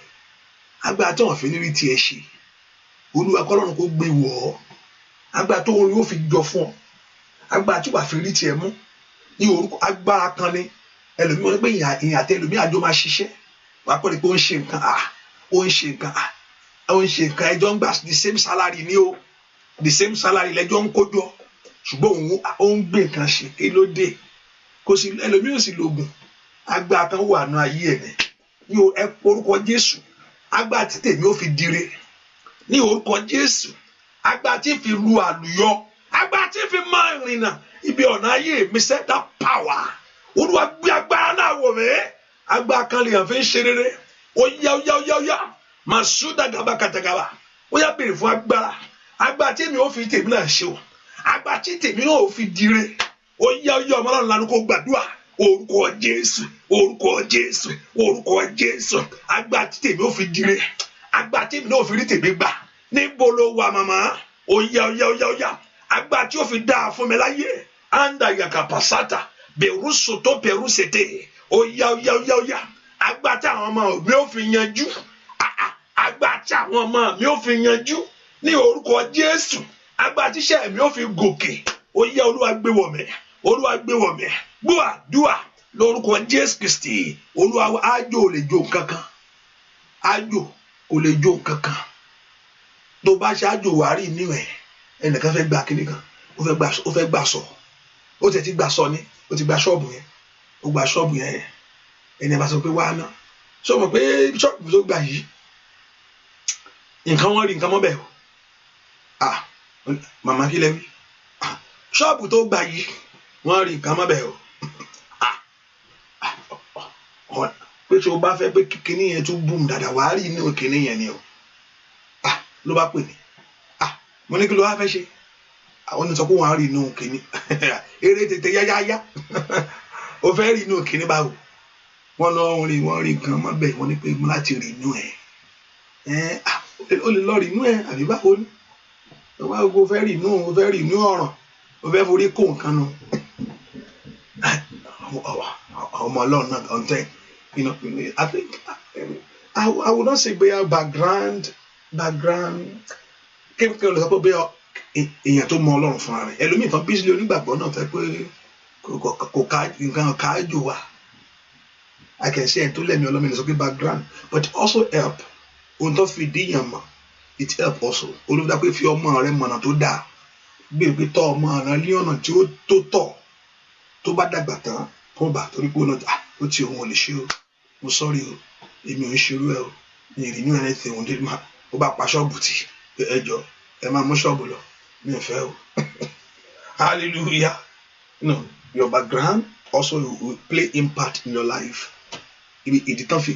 agbára tí wọ́n fi ní rí tiẹ̀ ṣe olúwa kọ́lọ́run kó gbé wọ̀ ọ́ agbára tó yóò fi jọ fún ọ agbára tí wàá fi rí tiẹ̀ mú ní orúkọ agbára kan ní ẹlòmíràn ní pé ìyìn àti ẹlòmíràn àjọ máa ṣiṣẹ́ wàá pọ̀ ní pé ó ń ṣe nǹkan ẹjọ́ ń gbà the same salary ní o the same salary lẹ́jọ́ ń kójọ ṣùgbọ́n ó ń gbé nǹkan ṣe kí ló dé kò sí ẹlòmíràn sì lògùn agbára kan wà nù ayé ẹ̀ ní orúkọ Jésù agbára tí tèmi ó fi dire ní orúkọ Jésù agbára tí fi lu àlùyọ agbára tí fi máa rìnà ibi ọ̀nà ayé mi set that power olúwa gbé agbára náà wọ̀ mí agbára kan lè hàn fi ń ṣe rere ó yá màsúdà gàba kàtàgàbà ó yá béèrè fún agbára tí èmi ó fi tèmi náà ṣe o agbára tí tèmi náà ó fi dire ó yá ọmọ náà lánàá kó gbàdúrà orúkọ Jésù agbára tí tèmi ó fi dire agbára tí èmi náà ó fi rí tèmi gbà níbo ló wà màmá ó yá agbára tí ó fi dáa fún mi láyé anda yàgà pàṣátà bẹ̀rù sòtó bẹ̀rù sèté ó yá agbára tí àwọn ọmọ mi ó fi yanjú agbára tí àwọn ọmọ mi ó fi yanjú ní orúkọ Jésù agbára tí iṣẹ́ mi ó fi gòkè ó yá olúwa gbé wọ̀ mí gbọ́ àdúrà lórúkọ Jésù Kristi olúwa ájò ò lè jó nǹkankan tó bá ṣe ájò wàá rí inú ẹ̀ ẹnìkan fẹ́ gba kíní kan ó fẹ́ gbà sọ ó tẹ̀ ti gbà sọ ni ó ti gba ṣọ́ọ̀bù yẹn ó gba ṣọ́ọ̀bù yẹn ẹni ẹ bá sọ pé wá ná sọ mọ̀ pé ṣọ́ọ̀bù tó gbà yìí nǹkan wọ́n rí nǹkan mọ́ bẹ́ẹ̀ o màmá kí lẹ́wí ṣọ́ọ̀bù tó gbà yìí wọ́n rí nǹkan mọ́ bẹ́ẹ̀ o pé tí o bá fẹ́ pé kíní yẹn tún bùn dáadáa wàá rí inú kíní yẹn ni o ló bá pè mí mo ní kí ló wá fẹ́ ṣe àwọn oníṣọ́ kó wọn á rí inú kíní eré tètè yáyáyá o fẹ́ rí inú kíní báwo wọ́n rí nǹkan mọ́ bẹ́ẹ̀ wọ́n ní pé mo láti rí inú ẹ̀ o lè lọ rí inú ẹ̀ àbí báwo ni o fẹ́ rí inú ọ̀ràn o fẹ́ forí kó nǹkan nù ọmọ ọlọ́run náà ọ̀ntẹ́ I think I would not say bóyá background kí n lè sọ pé bóyá èèyàn tó mọ Ọlọ́run fúnra rẹ̀. Ẹlòmíì tán bí sílé onígbàgbọ́ náà fẹ́ pé kò ká nǹkan káájò wà. I can say to let me alone in the background, but also help. Ohun tó fi díyàn mọ̀, it help also. Olùdá pé fi ọmọ rẹ mọ̀nà tó dáa. Gbé pé tọ́ ọmọ rẹ ní ọ̀nà tí ó tó tọ́. Tó bá dàgbà tán, kó bá torí pé ó ti òun ò lè ṣe o. Mo sorry o, èmi ò ń ṣerú ẹ o. Mi ì rí ní anything òun dé máa. Ó bá pa ṣọ́ọ̀bù tì. Ẹ jọ, ẹ máa mú ṣọ́ọ̀bù lọ. Mi ò fẹ́ o. Hallelujah. No, your background also will play impact in your life. Ibi tán fi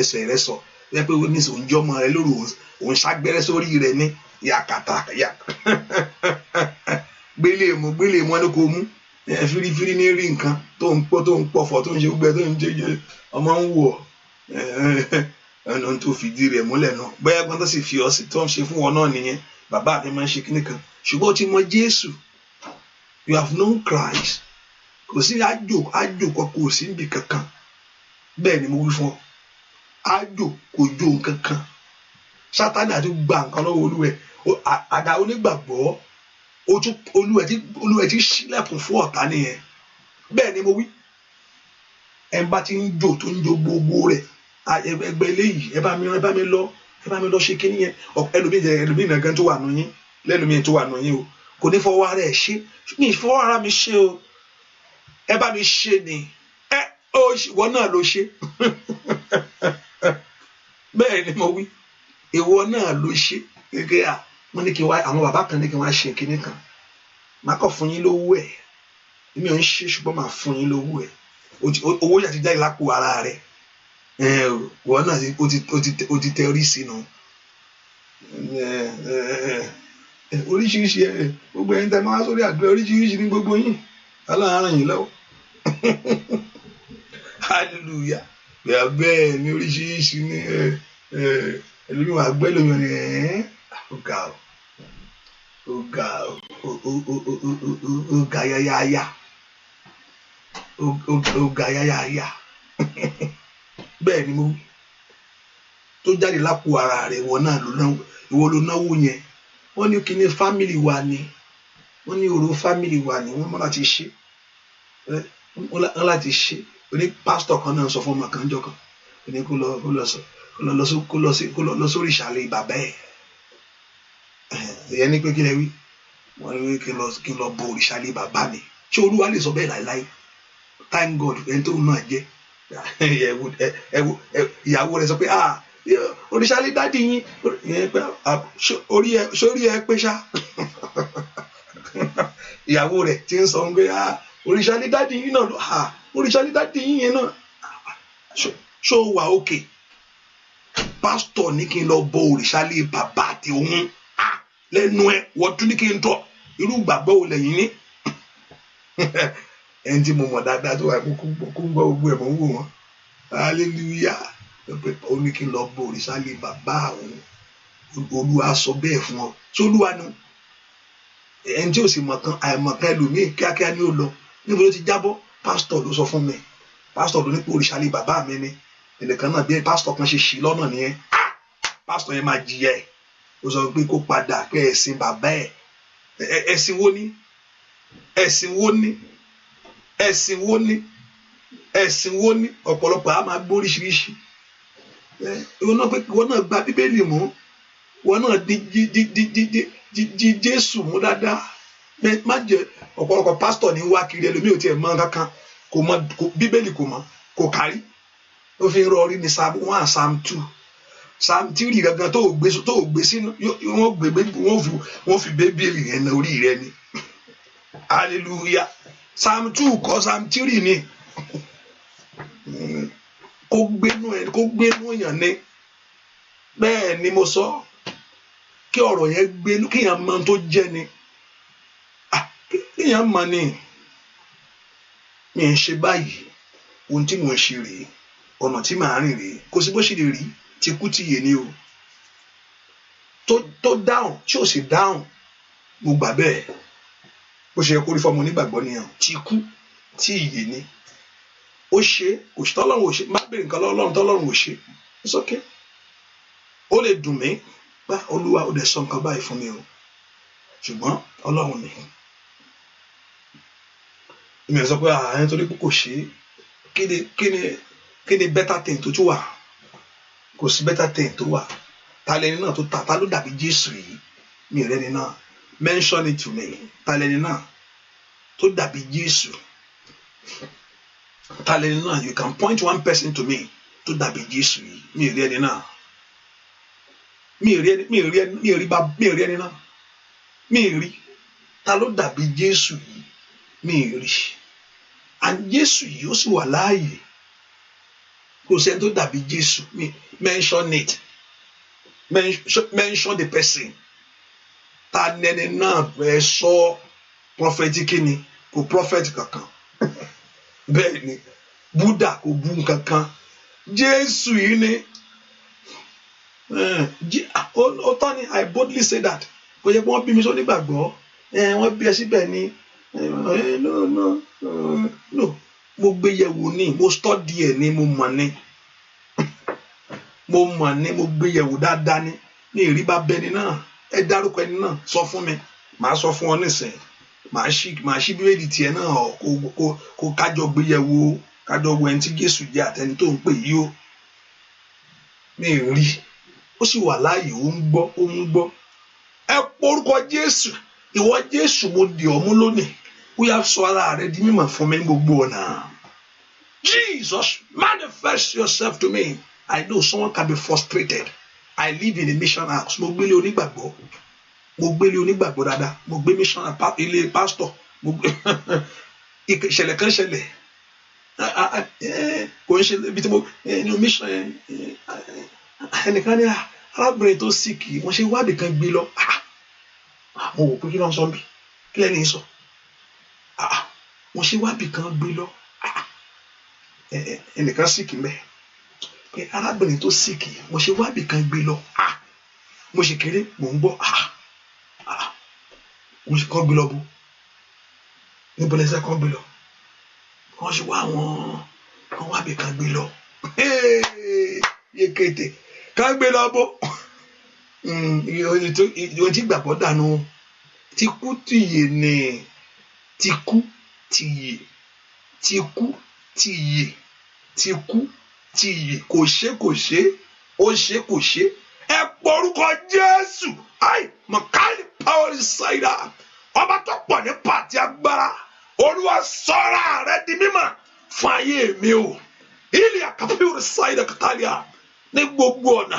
ẹsẹ̀ rẹ sọ wípé pé ní sọ oúnjẹ ọmọ rẹ lóru òun ṣàgbẹ́rẹ́ sórí rẹ ní yàkàtà yà gbélé mu ẹni kò mú fírífírí ní rí nǹkan tó ń pọ̀fọ̀ tó ń ṣe gbẹ tó ń jẹjẹ ọmọ ń wù ọ́ ẹnu tó fìdí rẹ̀ múlẹ̀ náà bóyá gbọ́n tó sì fi ọ́ sí tó ń ṣe fún wọn náà nìyẹn bàbá mi máa ń ṣe kíní kan ṣùgbọ́n ó ti mọ Jésù, you have known Christ, kò sí àjò kan kò sí níbi kankan. Bẹ́ẹ̀ ni mo wí fún ọ, àjò kò jó nǹkan kan. Sátánì àti gba nǹkan lọ́wọ́ Olúwẹ̀ àdá onígbàgbọ́ Olúwẹ̀ ti ṣílẹ̀kùn fún ọ̀tá nìyẹn. Bẹ́ẹ̀ ni mo wí, ẹ̀ ń bá ti ń jò tó ń jó gbogbo rẹ̀ ẹgbẹ́ eléyìí ẹ bá mi lọ ṣe kíní yẹn. ẹlòmíì nìkan tó wà nù yín lẹ́lòmíì tó wà nù yín o kò ní fọwọ́ ara ẹ̀ ṣe ní ìfọwọ́ ara mi ṣe o ẹ bá mi ṣe ni ìwọ náà ló ṣe bẹ́ẹ̀ ni mo wí ìwọ náà ló ṣe gẹ́gẹ́ wọ́n ní kí wá àwọn bàbá kan ní kí wọ́n á ṣe kíní kan má kàn fún yín lówó ẹ̀ èmi ò ń ṣe ṣùgbọ́n máa fún yín lówó ẹ̀ owó yà ti jáde lápò ara rẹ̀ ìwọ náà ó ti tẹ orí sínú oríṣiríṣi gbogbo ẹni tẹ máa sórí àgbẹ̀ oríṣiríṣi ní gbogbo yín aláàárọ̀ yín lọ́wọ́ hallelujah bẹ́ẹ̀ ni oríṣiríṣi ní ẹlòmíràn àgbẹ̀ lóyún ni ó ga yáyáyá bẹ́ẹ̀ ni mo tó jáde lápò ara rẹ̀ ìwọ ló náwó yẹn wọ́n ní kíní fámìlì wa ni wọ́n ní ọ̀rọ̀ fámìlì wa ni wọ́n mọ̀ láti ṣe oní pásítọ̀ kan náà sọ fún ọmọ kan jọ kan oní kó lọ sórí ìṣàlẹ̀ bàbá ẹ̀ ìyẹn ní pé kí lẹ wí wọ́n ní kí n lọ bọ òrìṣàlẹ̀ bàbá mi ṣé Olúwa lè sọ bẹ́ẹ̀ láéláé thank God ẹni tó náà jẹ́ ìyàwó rẹ̀ sọ pé òrìṣàlẹ̀ dádì yín sórí ẹ pé ṣá ìyàwó rẹ̀ ti ń sọ pé òrìṣàlẹ̀ dádì yín náà òrìṣàlẹ̀ dádì yín yẹn náà ṣó wà òkè pásítọ̀ ní kí n lọ bọ òrìṣàlẹ̀ bàbá àti òun lẹ́nu ẹ̀ wọ́n tún ní kí n tọ̀ irú gbàgbọ́ wo lẹ́yìn ní ẹni tí mo mọ̀ dáadáa tó wà kó ń gbọ́ gbogbo ẹ̀ mọ̀ ń wò wọ́n hallelujah ó ní kí n lọ bọ òrìṣàlẹ̀ bàbá òun Olúwa sọ bẹ́ẹ̀ fún ọ tí Olúwa nu ẹni tí ò sì mọ̀ kan àìmọ̀kan ẹlòmíì kíákíá ni ó lọ níbo ló ti jábọ́ pásítọ̀ ló sọ fún mi pásítọ̀ ló ní pé òrìṣàlẹ̀ bàbá mi ni ẹnìkan náà bí pásítọ̀ kan ṣe ṣì lọ́nà nìyẹn pásítọ̀ yẹn máa jìyà ẹ̀ ó sọ pé kó padà pé ẹ̀sìn bàbá ẹ̀ ẹ̀sìn wo ni ọ̀pọ̀lọpọ̀ á máa gbọ́ oríṣiríṣi ìwọ náà gba bíbélì mú ìwọ náà di Jésù mú dáadáa má jẹ ọ̀pọ̀lọpọ̀ pásítọ̀ ní wá kiri ẹlòmíì ò tiẹ̀ mọ̀ kankan kò mọ̀ bíbélì kò kárí ó fi ń rọrí ní Psalm 1 Psalm 2 Psalm 3 gangan tó gbé sínú wọ́n fi bíbélì yẹn náà orí rẹ ni hallelujah Psalm 2 kọ́ Psalm 3 ni kó gbénú èèyàn ní bẹ́ẹ̀ ni mo sọ kí ọ̀rọ̀ yẹn gbénú kí èèyàn mọ tó jẹ́ ni èèyàn mọ ni mi ń ṣe báyìí ohun tí mo ń ṣe rèé ọ̀nà tí màá rìn rèé kò sí bó ṣe lè rí ti kú ti yè ni o tó dáhùn tí ò sì dáhùn mo gbà bẹ́ẹ̀ bó ṣe yẹ kó rí fọmọ onígbàgbọ́ nìyẹn ti kú tí yè ni ó ṣe kò sí tọ́lọ́run ò ṣe má bèrè nǹkan lọ́lọ́run tọ́lọ́run ò ṣe it's okay ó lè dùn mí bá Olúwa ó dẹ̀ sọ nǹkan báyìí fún mi o ṣùgbọ́n Ọlọ́run ni èmi ò sọ pé ààrẹ torí pé kò ṣe kí ni better thing tó tún wà, kò sí better thing tó wà. Ta lẹni náà tó ta ló dàbí Jésù yìí? Mi ò rẹ́ni náà, mention it to me. Ta lẹni náà tó dàbí Jésù? Ta lẹni náà? You can point one person to me tó dàbí Jésù yìí. Mi ò rí ẹni náà, mi ò rí ẹni náà, mi ò rí. Ta ló dàbí Jésù yìí? Mi ò rí. And Jésù yìí ó sì wà láàyè, kò sẹ́ni tó dàbí Jésù. Mention it, mention the person. Ta nẹni náà ẹ sọ prophetic ni, kò prophet kankan bẹ́ẹ̀ ni Buddha kò bú kankan. Jésù yìí ni ó tán ni. I boldly say that. Kò yẹ kí wọ́n bí mi sọ nígbàgbọ́ wọ́n bí ẹ síbẹ̀ ni. No, mo gbé yẹ̀wò ni, mo study ẹ̀ ni, mo mọ̀ ni, mo gbé yẹ̀wò dáadáa ni. Ní ìrí bá bẹni náà, ẹ dárúkọ ẹni náà, sọ fún mi, màá sọ fún ọ nísìnyí. Màá ṣí bíbélì tiẹ̀ náà kó kájọ gbé yẹ̀wò, kájọ wo ẹni tí Jésù jẹ́ àtẹni tó ń pè yí o. Mi ò rí, ó sì wà láàyè, ó ń gbọ́. Ẹ porúkọ Jésù, ìwọ Jésù, mo dì ọ́ mú lónìí. Ó yá sọ ara rẹ di mímọ̀ fún mi ní gbogbo ọ̀nà. Jesus, manifest yourself to me. I know someone can be frustrated. I live in a mission house. Mo gbélé onígbàgbọ́ dáadáa. Mo gbé mission ilé pastor. Ìṣẹ̀lẹ̀ kan ṣẹlẹ̀. Kò ń ṣe ibi tí mo ní mission ẹnìkan ní arábìnrin tó sick, wọ́n ṣe wádìí kan gbé lọ. Mo wò pé kí ló ń sọ bí? Kí lẹ́ni sọ? Wọ́n ṣe wádìí kan gbé lọ. Ẹnìkan sick mẹ́. Pé arábìnrin tó sick, mo ṣe wádìí kan gbé lọ. Mo ṣe kéré, mò ń gbọ́. Mo ṣe kọ́ gbé lọ bó? Níbo lẹ́sẹ̀ kọ́ gbé lọ? Wọ́n ṣe wá àwọn wádìí kan gbé lọ. Yékété kan gbé lọ bó? Ìwọ̀n tí gbàgbọ́ dànù. Ti kú tìyè ni. Ti kú tìyè. Ti kú tìyè. Ti kú tìyè. Kò ṣe. Ó ṣe kò ṣe. Ẹ porúkọ Jésù. Mọ̀kálí power inside. Ọba tó pọ̀ ní pàtí agbára. Olúwa sọ́ra rẹ di mímọ̀ fún ayé mi o. Ilé àkàpẹ́wò inside kàtàlíà. Ní gbogbo ọ̀nà.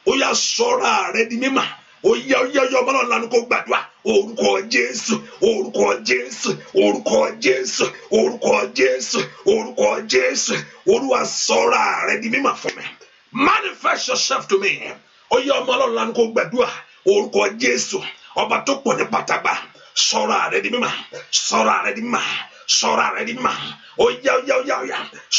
Ó yá sọ́ra rẹ di mímọ̀. Ó yá ọmọ náà lánàá kó gbàdúrà. Orúkọ Jésù, orúkọ Jésù, orúkọ Jésù, orúkọ Jésù, orúkọ Jésù. Olúwa sọ́ra rẹ di mímọ̀ fún mi. Manifest yourself to me. Ó yá ọmọ náà lánàá kó gbàdúrà. Orúkọ Jésù, ọba tó pọ̀ ní pàtàgbà. Sọ́ra rẹ di mímọ̀, sọ́ra rẹ di mímọ̀, sọ́ra rẹ di mímọ̀. Ó yá.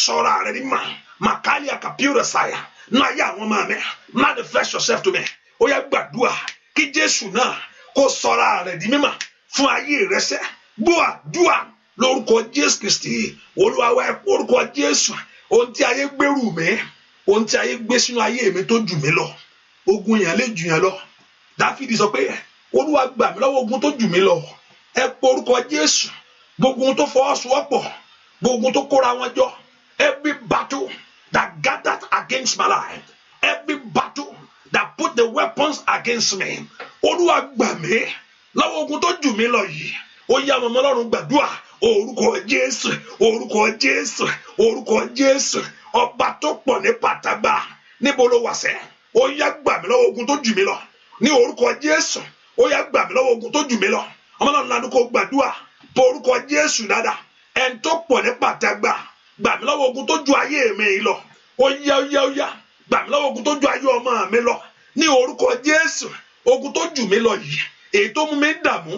Sọ́ra rẹ di mímọ̀. Màkàlí àkàpíùrẹ̀ sáyà. Náà yá àwọn ọmọ mi. Manifest yourself to me. Ó yá gbàdúrà kí Jésù náà kó sọ́ra rẹ̀ di mímọ̀ fún ayé rẹ̀ sẹ́. Gbọ́ àdúrà lórúkọ Jésù Kristi. Olúwa wa, orúkọ Jésù. Ohun tí ayé gbèrú mi, ohun tí ayé gbé sínú ayé mi tó jù mí lọ. Ogun yẹn lè jù yẹn lọ. Dáfídì sọ pé Olúwa gbà mí lọ́wọ́ ogun tó jù mí lọ. Ẹ porúkọ Jésù. Gbogbo ohun tó fọwọ́sowọ́pọ̀, gbogbo ohun tó kóra wọn jọ. Every battle that gathered against my life, every battle that put the weapons against me. Olúwa gbà mí lọ́wọ́ ogun tó jù mí lọ yìí. Ó yá ọmọ Ọlọ́run gbàdúrà. Orúkọ Jésù, orúkọ Jésù, orúkọ Jésù. Ọba tó pọ̀ ní pàtàgbà. Níbo ló wà sẹ́? Ó yá gbà mí lọ́wọ́ ogun tó jù mí lọ. Ní orúkọ Jésù. Ó yá gbà mí lọ́wọ́ ogun tó jù mí lọ. Ọmọ Ọlọ́run lánàá kó gbàdúrà. Orúkọ Jésù dáadáa. Ẹni tó pọ̀ ní pàtàgbà. Gbà mí lọ́wọ́ ogun tó ju ayé mi lọ. Ó yá. Gbà mí lọ́wọ́ ogun tó ju ayé ọmọ mi lọ. Ní orúkọ Jésù. Ogun tó jù mí lọ yìí, èyí tó mú mi dààmú.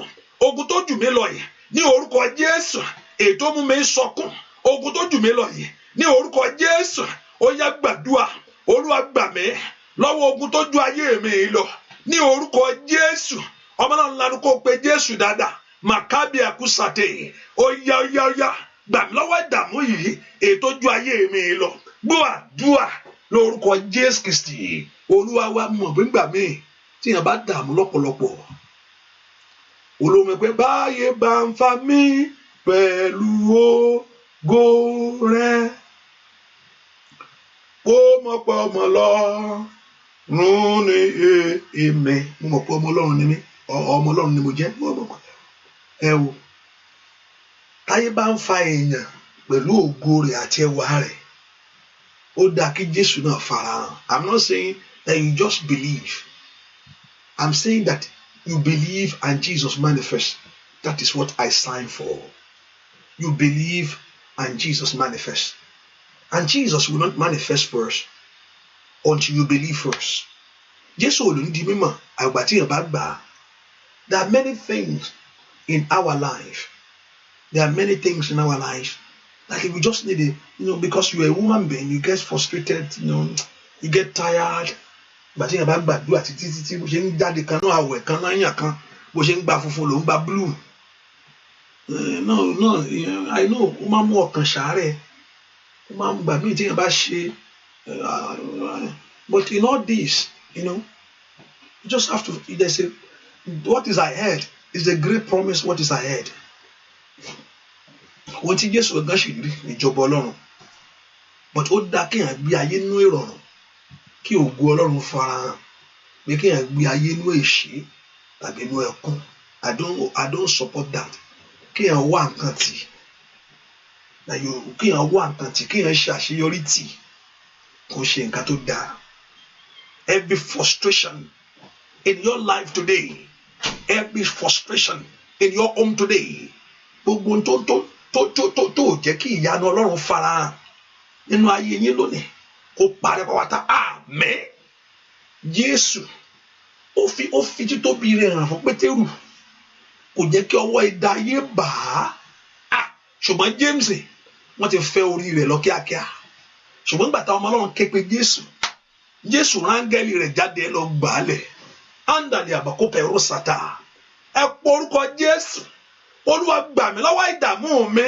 Ogun tó jù mí lọ yìí, ní orúkọ Jésù. Èyí tó mú mi sọkún. Ogun tó jù mí lọ yìí, ní orúkọ Jésù. Ó yá gbàdúrà. Olúwa gbà mí lọ́wọ́ ogun tó ju ayé mi lọ. Ní orúkọ Jésù. Ọmọ náà ńlá kó pe Jésù dáadáa. Màkábí àkúsàtè. Ó yá. Gbà mí lọ́wọ́ ìdààmú yìí, èyí tó ju ayé mi lọ. Gbọ́ àdúrà lórúkọ Jésù Kristi. Olúwa wa mọ̀ bí gbà mí tí yàn bá dààmú lọ́pọ̀lọpọ̀, olómi pé báyé bá ń fa mí pẹ̀lú ògo rẹ̀ ó mọ̀ pé ọmọ Ọlọ́run ni èmi mo mọ̀ pé ọmọ Ọlọ́run ni mí ọmọ Ọlọ́run ni mo jẹ́ ẹ wò táyé bá ń fa èèyàn pẹ̀lú ògo rẹ̀ àti ẹwà rẹ̀ ó dáa kí Jésù náà farahàn. I'm not saying that you just believe. I'm saying that you believe and Jesus manifests. That is what I signed for. You believe and Jesus manifests. And Jesus will not manifest first until you believe first. Jésù ò lè ní di mímọ̀ àgbà tí èèyàn bá gbà á. There are many things in our life. There are many things in our life. Like if you just need it, because you're a woman being, you get frustrated, you get tired. But tí èèyàn bá gbàdúrà títí bó ṣe ń jáde kan náà àwẹ̀ kan náà yàn kan bó ṣe ń gba funfun ló ń gba blue. No, I know ó máa mú ọkàn ṣàárẹ̀ ó máa ń gbà mí tí èèyàn bá ṣe but in all this, you just have to. They say what is ahead is a great promise. What is ahead? Wọ́n ti Jésù ọ̀gá ṣì rí ìjọba Ọlọ́run but ó dá kéèyàn gbé ayé nínú ìrọ̀rùn kí ògo Ọlọ́run farahàn pé kéèyàn gbé ayé nínú èṣí tàbí nínú ẹkún. I don't support that. Kéèyàn wá nǹkan tì kéèyàn wá nǹkan tì kéèyàn ṣe àṣeyọrí tì kò ṣe nǹkan tó dáa. Every frustration in your life today, every frustration in your home today, gbogbo tó jẹ́ kí ìyanu Ọlọ́run farahàn nínú ayé yín lónìí kó parẹ́ pàwátá. Àmín. Jésù ó fi títóbi rẹ̀ hàn fún Pétérù kò jẹ́ kí ọwọ́ idà ayé bà á. Ṣùgbọ́n James wọ́n ti fẹ́ orí rẹ̀ lọ kíákíá. Ṣùgbọ́n nígbà táwọn ọmọ Ọlọ́run ké pe Jésù rángẹ́lì rẹ̀ jáde lọ gbà á lẹ̀. Áńdàlẹ̀ àbàkó pẹ̀rọ sàtà. Ẹ pọ orúkọ Jésù. Olúwa gbà mí lọ́wọ́ ìdààmú mi.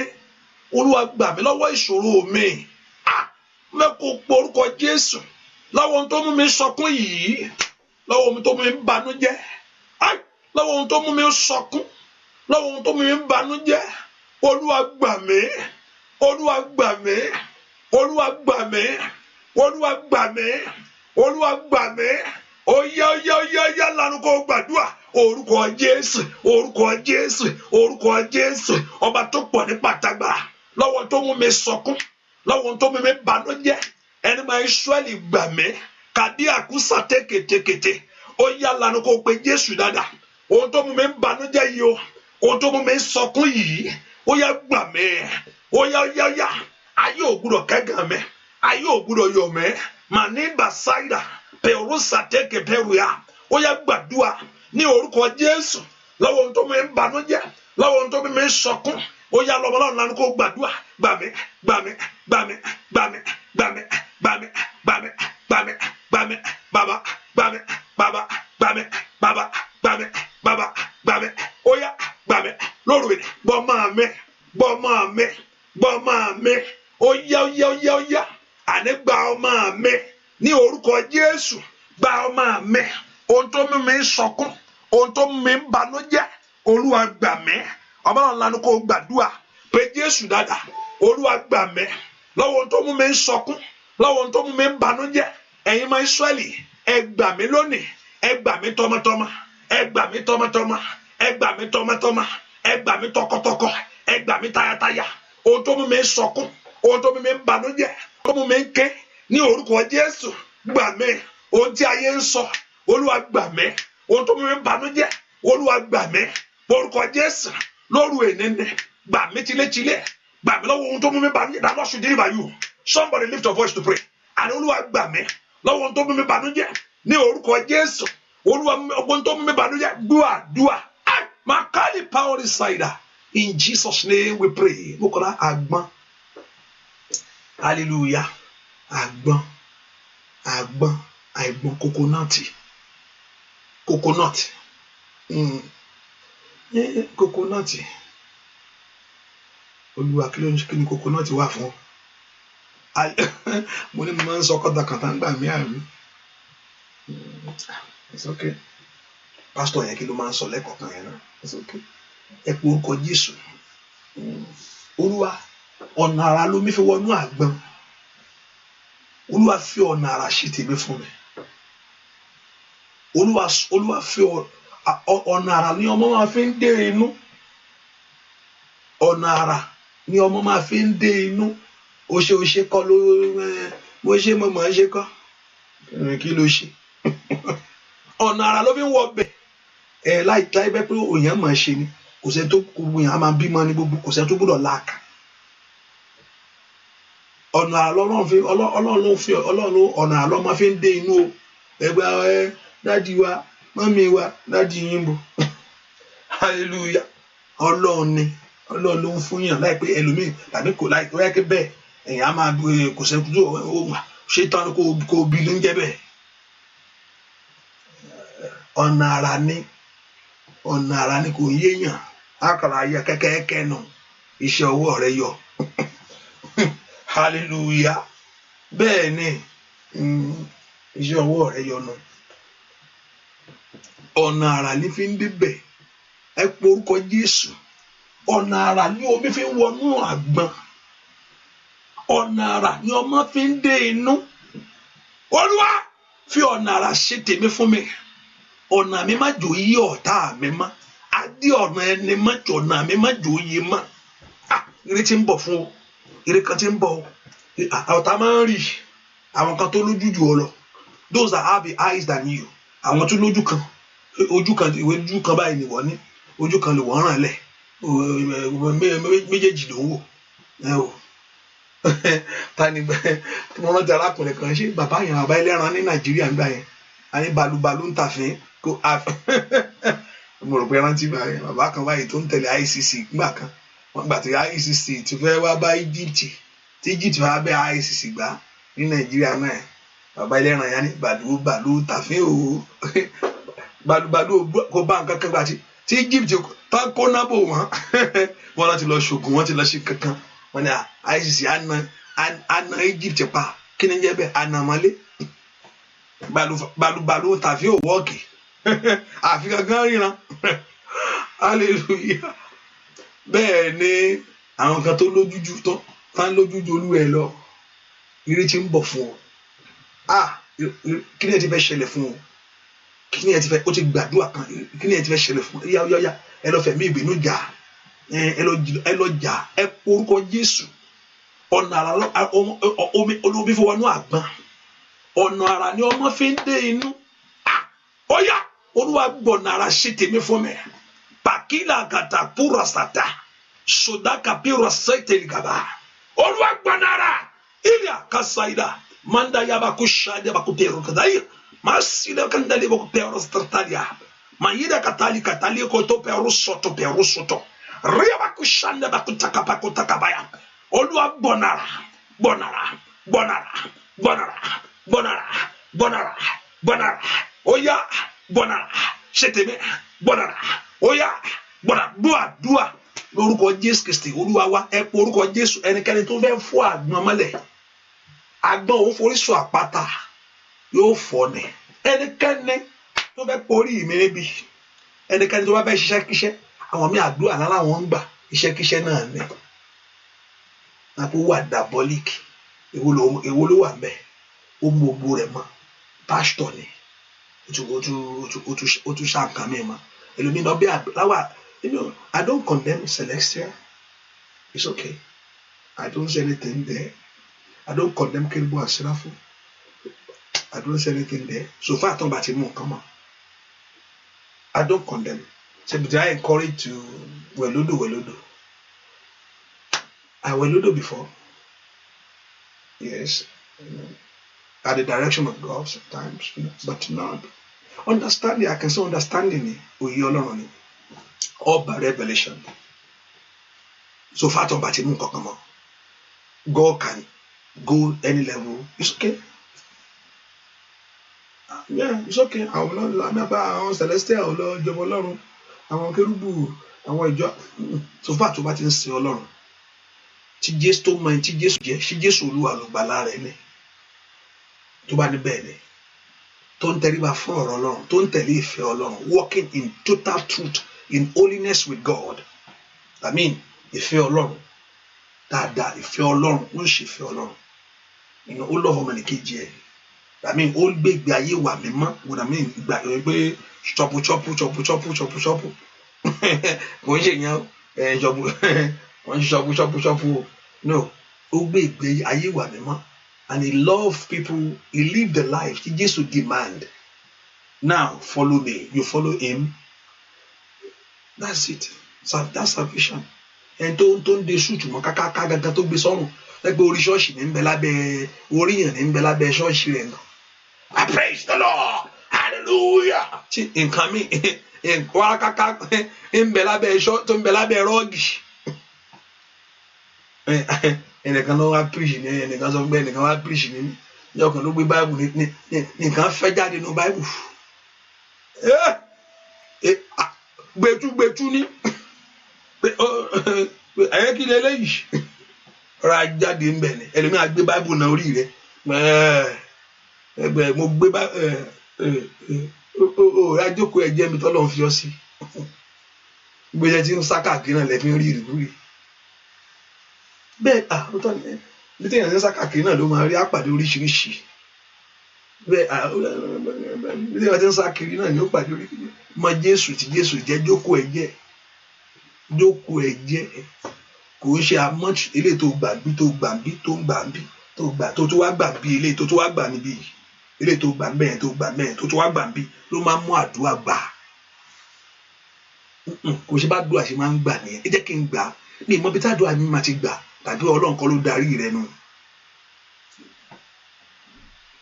Olúwa gbà mí lọ́wọ́ ìṣòro mi. Mẹ́kọ̀ọ́ pọ orúkọ Jésù. Lọ́wọ́ ohun tó mú mi sọkún yìí. Lọ́wọ́ ohun tó mú mi banújẹ́. Lọ́wọ́ ohun tó mú mi sọkún. Lọ́wọ́ ohun tó mú mi banújẹ́. Olúwa gbà mí. Olúwa gbà mí. Olúwa gbà mí. Olúwa gbà mí. Olúwa gbà mí. Ó yá lanu kó gbàdúrà. Orúkọ Jésù, orúkọ Jésù, orúkọ Jésù, ọba tó pọ̀ ní pàtàgbà. Lọ́wọ́ tó mú mi sọkún. Lọ́wọ́ tó mú mi banújẹ́. Ẹni máa Ísírẹ́lì gbà mí. Kàdí àkúsà tẹ́kẹ̀tẹ̀kẹ̀tẹ̀. Ó yá lanu kó pe Jésù dáadáa. Ohun tó mú mi banújẹ́ yìí o. Ohun tó mú mi sọkún yìí. Ó yá gbà mí. Ó yá. Ayé ò gbúdọ̀ kẹ́gàn mi. Ayé ò gbúdọ̀ yọ̀ mí. Màní bàsáìdà. Pẹ̀rú sàtẹ́kẹ̀ pẹ̀rù yá. Ó yá gbàdúrà ní orúkọ Jésù. Lọ́wọ́ ohun tó mú mi banújẹ́. Lọ́wọ́ ohun tó mú mi sọkún. Ó yá lọ́mọ Ọlọ́run lánàá kó gbàdúrà. Gbà mí, gbà mí, gbà mí, gbà mí, gbà mí, gbà mí, gbà mí, gbà mí, gbà mí, bàbá, gbà mí, bàbá, gbà mí, bàbá, gbà mí, bàbá, gbà mí. Ó yá gbà mí lóru ìdí. Gbọ́ máa mi, gbọ́ máa mi, gbọ́ máa mi. Ó yá. Àní gba ọmọ mi ní orúkọ Jésù. Gba ọmọ mi. Ohun tó mú mi sọkún. Ohun tó mú mi banújẹ́. Olúwa gbà mí. Ọba náà lanu kó gbàdúrà pé Jésù dáadáa. Olúwa gbà mí lọ́wọ́ ohun tó mú mi sọkún. Lọ́wọ́ ohun tó mú mi banújẹ́. Ẹ̀yin ọmọ Ísírẹ́lì ẹ gbà mí lónìí. Ẹ gbà mí tọmọtọmọ. Ẹ gbà mí tọmọtọmọ. Ẹ gbà mí tọmọtọmọ. Ẹ gbà mí tọkọtọkọ. Ẹ gbà mí tayátayá. Ohun tó mú mi sọkún. Ohun tó mú mi banújẹ́. Ohun tó mú mi ké ní orúkọ Jésù. Gbà mí. Ohun tí ayé ń sọ. Olúwa gbà mí. Ohun tó mú mi banújẹ́. Olúwa gbà mí. Orúkọ Jésù lóru ènìní. Gbà mí tilétilé. Gbà mí lọ́wọ́ ohun tó mú mi banújẹ́. That Lord should deliver you. Somebody lift your voice to pray. Àní Olúwa gbà mí lọ́wọ́ ohun tó mú mi banújẹ́. Ní orúkọ Jésù. Olúwa ohun tó mú mi banújẹ́. Dúà. Makali power insider. In Jesus' name we pray. Mokola agbọ́n. Hallelujah. Agbọ́n. Àìgbọ́n coconut. Coconut. Olúwa kí ni coconut wà fún? Mo ní mo máa ń sọ kọ́tàkàtà ń gbà mí àmì. It's okay. pásítọ̀ yẹn kí ló máa ń sọ lẹ́kọ̀ọ̀kan yẹn náà ẹ pe orúkọ Jésù. Olúwa ọ̀nà àrà ló mi fi wọnú àgbọn, Olúwa fi ọ̀nà àrà ṣe tèmi fún mi. Olúwa fi ọ̀nà àrà ni ọmọ máa fi ń dé inú, ọ̀nà àrà ni ọmọ máa fi ń dé inú. Ó ṣe kọ́ ló bó ṣe mọ̀ ṣe kọ́ kí ló ṣe ọ̀nà àrà ló fi ń wọ bẹ̀ láì bẹ́ pé òyìn máa ṣe ni kò sẹ́ni tó gbogbo yẹn á máa bímọ ní gbogbo kò sẹ́ni tó gbọ́dọ̀ láàkà. Ọ̀nà àrà ọlọ́run ọ̀nà àrà máa fi ń dé inú o. Ẹgbẹ́ dádì wa mọ́mí wa dádì yín bò hallelujah. Ọlọ́run ló ń fún yàn láìpẹ́ ẹlòmíì tàbí kò láì wáyé pé bẹ́ẹ̀ ẹ̀yìn á máa kò sẹ́ni tó ṣe tán kó bí ló ń jẹ́ bẹ́ẹ̀. Ọ̀nà àrà ni kò yéèyàn àkàrà ayé kẹ́kẹ́kẹ́ nù iṣẹ́ ọwọ́ rẹ yọ hallelujah. Bẹ́ẹ̀ ni iṣẹ́ ọwọ́ rẹ yọ nù. Ọ̀nà àrà ní fi ń débẹ̀ ẹ pe orúkọ Jésù. Ọ̀nà àrà ni omi fi ń wọnú àgbọn, ọ̀nà àrà ni ọmọ fi ń dé inú. Olúwa fi ọ̀nà àrà ṣe tèmi fún mi. Ọ̀nà mi má jò yí ọ̀tá mi mọ́, adé ọ̀nà ẹni má jò ọ̀nà mi má jò yí mọ́. Ire tí ń bọ̀ fún o, ire kan tí ń bọ̀ o. Ọ̀tá máa ń rí àwọn kan tó lójú jù ọ lọ, those that have the eyes than you. Àwọn tó lójú kan ojú kan báyìí ni wọ́n ní, ojú kan lè wọ́n ràn lẹ̀, méjèèjì ló ń wò o. Tani wọ́n rántí arákùnrin kan ṣé bàbá ẹlẹ́ran ní Nàìjíríà ń gbà yẹn a ní balùbalù ń tàfin kó mo rò pé rántí bàbá kan báyìí tó ń tẹ̀lé ICC gbà kan wọ́n gbà tí ICC ti fẹ́ wá bá Egypt tí Egypt wá bẹ́ ICC gbà ní Nàìjíríà náà bàbá ẹlẹ́ran yẹn ní balùbalù tàfin o balùbalù kò bá nǹkan kan gbà tí Egypt tá kó nábò wọn láti lọ ṣògùn wọn ti lọ ṣe kankan wọn ni ICC àna Egypt pa kí ni jẹ́ bẹ́ẹ̀ ànàmọ́lé balùbalù tàfí ò wọ́ọ̀kì àfi gangan ríran hallelujah. Bẹ́ẹ̀ ni àwọn kan tó lójújú tán lójújú olú ẹ lọ ire tí ń bọ̀ fún ọ. Kí ni ẹ ti fẹ́ ṣẹlẹ̀ fún ọ? Kí ni ẹ ti fẹ́ ó ti gbàdúrà kan kí ni ẹ ti fẹ́ ṣẹlẹ̀ fún ọ? Yá ẹ lọ fẹ̀mí ìbínú jà ẹ lọ jà ẹ orúkọ Jésù. Ọ̀nà àrà olóbi fi wọnú àgbọn, ọ̀nà àrà ni ọmọ fi ń dé inú. Ó yá Olúwa gbọ̀nà àrà ṣe tèmi fún mi. Pàkílà gàtà púrà sàtà sòdákà pírọ̀ sẹ́tẹ̀lì gàbà. Olúwa gbọ̀nà àrà ilẹ̀ kàṣàìdà manda yaba kó ṣáàdé bá kó pẹ̀rù kàdáyé máa sílẹ̀ kàndálé bá kó pẹ̀rù sàtàlíà máa yídà kàtàlí kó tó pẹ̀rù sọ̀tọ̀ ríyà bá kó ṣáàdé bá kó takabáyà. Olúwa gbọ̀nà àrà ó yá gbọ̀nà àrà ṣe tèmi gbọ̀nà àrà ó yá gbọ̀nà dúà lórúkọ Jésù Kristi Olúwa wa ẹ pé orúkọ Jésù. Ẹnikẹ́ni tó fẹ́ fọ́ àgbọn mọ́lẹ̀ àgbọn òun forí sọ àpáta yóò fọ́ ni. Ẹnikẹ́ni tó fẹ́ porí mi níbi ẹnikẹ́ni tó bá fẹ́ ṣiṣẹ́ kíṣẹ́ àwọn mi àdúrà lára wọn ń gbà iṣẹ́ kíṣẹ́ náà ni àpò wà diabolic èwo ló wà mẹ́ ó mú gbogbo rẹ̀ mọ́ pásítọ̀ ni ó tún ṣàǹkà mi mọ́ ẹlòmíì náà bí àláwà. I don't condemn Celestial. It's okay. I don't say anything there. I don't condemn Kérúbù and Séráfù. I don't say anything there. So far, I don't about him. Come on. I don't condemn. So, but I encourage to weludo. I weludo before. Yes. At the direction of God sometimes, but not understanding. I can say understanding it. Or by revelation. So far, I don't about him. Come on. God can go any level. It's okay. Yeah, it's okay. Àwọn àwọn Celestial Ọlọ́run ìjọba Ọlọ́run àwọn Kérúbù àwọn ìjọ tó fà tó bá ti ń sin Ọlọ́run tí Jésù tó mọ tí Jésù jẹ́ sí Jésù Olúwa ló gbà lára ẹni tó bá ní bẹ́ẹ̀ ni tó ń tẹríba fún ọ̀rọ̀ Ọlọ́run, tó ń tẹ̀lé ìfẹ́ Ọlọ́run, walking in total truth, in holiness with God. I mean, ìfẹ́ Ọlọ́run dáadáa, ìfẹ́ Ọlọ́run, ó ń ṣe ìfẹ́ Ọlọ́run. Ó lọ́ ọmọnìkejì ẹ̀. I mean, ó gbé ìgbé ayé wà mímọ́. What I mean, ìgbà pé chọ́pù kò ń ṣe yẹn chọ́pù wọ́n ń chọ́pù. No, ó gbé ìgbé ayé wà mímọ́. And he loved people. He lived the life he used to demand. Now, follow me. You follow him. That's it. So that's salvation. And tó ń de ṣùtù mọ́ kákáká gangan tó gbé sọ́run. Lẹ́gbẹ̀ẹ́ orí ṣọ́ọ̀ṣì ní ń bẹ lábẹ́ orí yàn ní ń bẹ lábẹ́ ṣọ́ọ̀ṣì rẹ̀ náà. I praise the Lord. Hallelujah. Nǹkan mi wá káká ń bẹ lábẹ́ ṣọ́ tó ń bẹ lábẹ́ rọ́ọ̀gì. Ẹnìkan ló wá preach ní ẹnìkan sọ pé ẹnìkan wá preach ní ní ọkàn ló gbé báìbù ní nǹkan fẹ́ jáde nínú báìbù. Gbẹ̀tú ní ẹ̀yẹ́ kí lélẹ́yìí ọ̀rọ̀ ajáde ń bẹ̀ ni ẹlòmíràn gbé báìbù náà orí rẹ̀ ẹgbẹ́ mo gbé ajókòó ẹ̀jẹ̀ mi tọ́lọ́ fi ọ́ sí gbèsè tí ń sá káàkiri náà lẹ́fí ń rí ìrìkúrì bẹ́ẹ̀ àwòtọ́ ni bí téèyàn ń sá káàkiri náà ló máa rí àpàdé oríṣiríṣi bẹ́ẹ̀ bí téèyàn ti ń sá kiri náà ni ó pàdé oríṣiríṣi mọ Jésù tí Jésù jẹ́ jókòó ẹ̀jẹ̀ kò ń ṣe àmọ́ eléyìí tó gbàgbí tó wá gbàgbí eléyìí tó wá gbà níbí eléyìí tó gbà mẹ́rin tó wá gbàgbí ló máa ń mú àdúrà gbà kò ṣe bá dúà ṣe máa ń gbà nìyẹn ẹ jẹ́ kí n gbà ní ìmọ̀ bí tádùá mi máa ti gbà tàbí Ọlọ́run kọ́ ló darí rẹ nu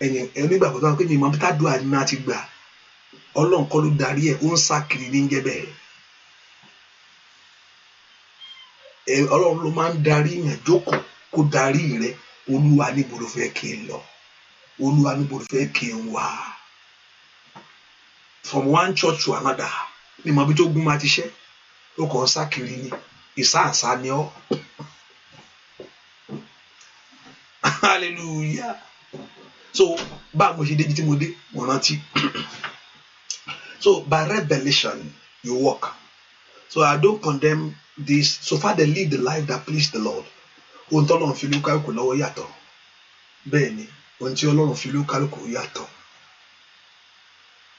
ẹ̀yìn onígbàgbọ́ tó wà pé ní ìmọ̀ bí tádùá mi máa ti gbà Ọlọ́run kọ́ ló darí ẹ̀ ó ń sá kiri ní jẹ́ bẹ́ẹ̀. Ọlọ́run ló máa ń darí yàn jókòó kó darí rẹ Olúwa níbo ló fẹ́ kí n lọ Olúwa níbo ló fẹ́ kí n wá from one church to another ní mọ̀ bí tó gún máa ti ṣẹ́ ó kàn ń sá kiri ní ìsáàsá ni ọ́ hallelujah. So báwo mo ṣe débi tí mo dé mo rántí so by revelation you walk. So I don't condemn this. So far they live the life that please the Lord. Ohun tí Ọlọ́run fi lú kálukú lọ́wọ́ yàtọ̀. Bẹ́ẹ̀ ni, ohun tí Ọlọ́run fi lú kálukú yàtọ̀.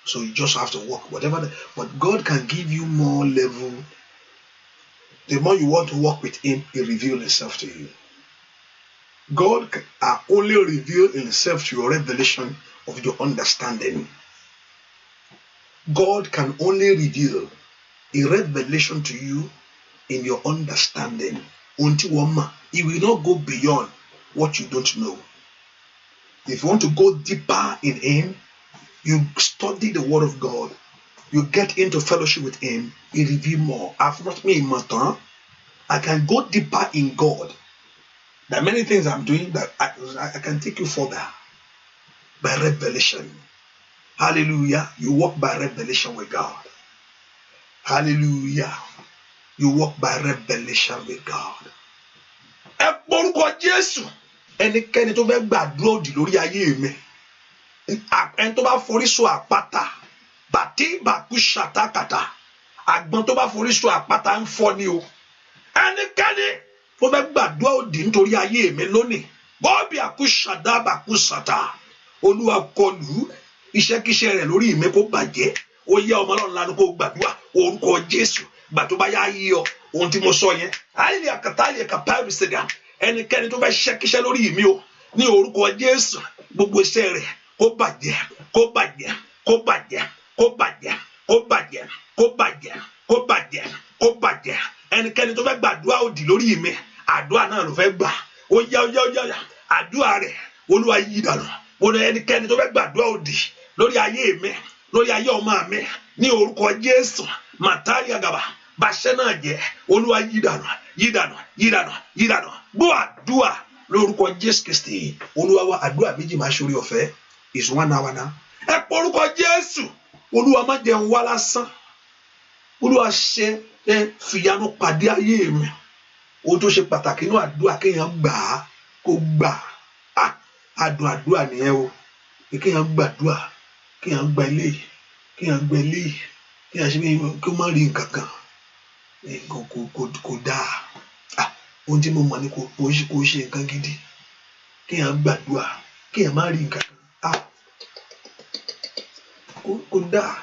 So you just have to walk. But God can give you more level. The more you want to walk with Him, He reveals Himself to you. God can only reveal Himself to your revelation of your understanding. God can only reveal a revelation to you in your understanding. He will not go beyond what you don't know. If you want to go deeper in Him, you study the Word of God. You get into fellowship with Him. He reveals more. I've not made matter. I can go deeper in God. There are many things I'm doing that I can take you further by revelation. Hallelujah. You walk by revelation with God. Hallelujah. You walk by revelation with God. Ẹ porúkọ Jésù. Ẹnikẹ́ni tó fẹ́ gbàdúrà òdì lórí ayé mi. Ẹni tó bá forí sọ àpáta. Bàtí bàkú ṣàtàkàtà. Àgbọn tó bá forí sọ àpáta ń fọ́ ni o. Ẹnikẹ́ni tó fẹ́ gbàdúrà òdì nítorí ayé mi lónìí. Bọ́ọ̀bì àkúṣàdá bàkú ṣàtà. Olúwa kọlù iṣẹ́kíṣẹ́ rẹ̀ lórí mi kó bàjẹ́. Ó yẹ ọmọ Ọlọ́run lánàá kó gbàdúrà orúkọ Jésù. Gbà tó bá yá yí ọ ohun tí mo sọ yẹn àìlè àkàtà àìlè kàpá ìrìsẹ̀dá ẹnikẹ́ni tó fẹ́ ṣẹ́kíṣẹ́ lórí mi o ní orúkọ Jésù gbogbo iṣẹ́ rẹ̀ kó bàjẹ́ kó bàjẹ́ kó bàjẹ́ kó bàjẹ́ kó bàjẹ́ kó bàjẹ́ kó bàjẹ́ kó bàjẹ́ ẹnikẹ́ni tó fẹ́ gbàdúrà òdì lórí mi àdúrà náà ló fẹ́ gbà ó yá àdúrà rẹ̀ Olúwa yí dànù mo ní ẹnikẹ́ni tó fẹ́ gbàdúrà òdì lórí ayé mi lórí ayé ọmọ mi ní orúkọ Jésù màtárí àgàbà bàṣẹ náà jẹ Olúwa yí dànù gbọ́ àdúrà lórúkọ Jésù Kristi Olúwa wa àdúrà méjì máa ṣorí ọ̀fẹ́ is 1 hour now. Ẹ porúkọ Jésù Olúwa má jẹ́ n wá lásán Olúwa ṣe fìyanu pàdé ayé mi ohun tó ṣe pàtàkì inú àdúrà kéèyàn gbà á kó gbà á àdúrà nìyẹn o kéèyàn gbàdúrà kí n gba ilé kí n gba ilé kí n ṣe kí n má rí nǹkan kan kò dáa ohun tí mo mọ̀ ni kò ṣe nǹkan gidi kí n gbàdúrà kí n má rí nǹkan kan kò dáa.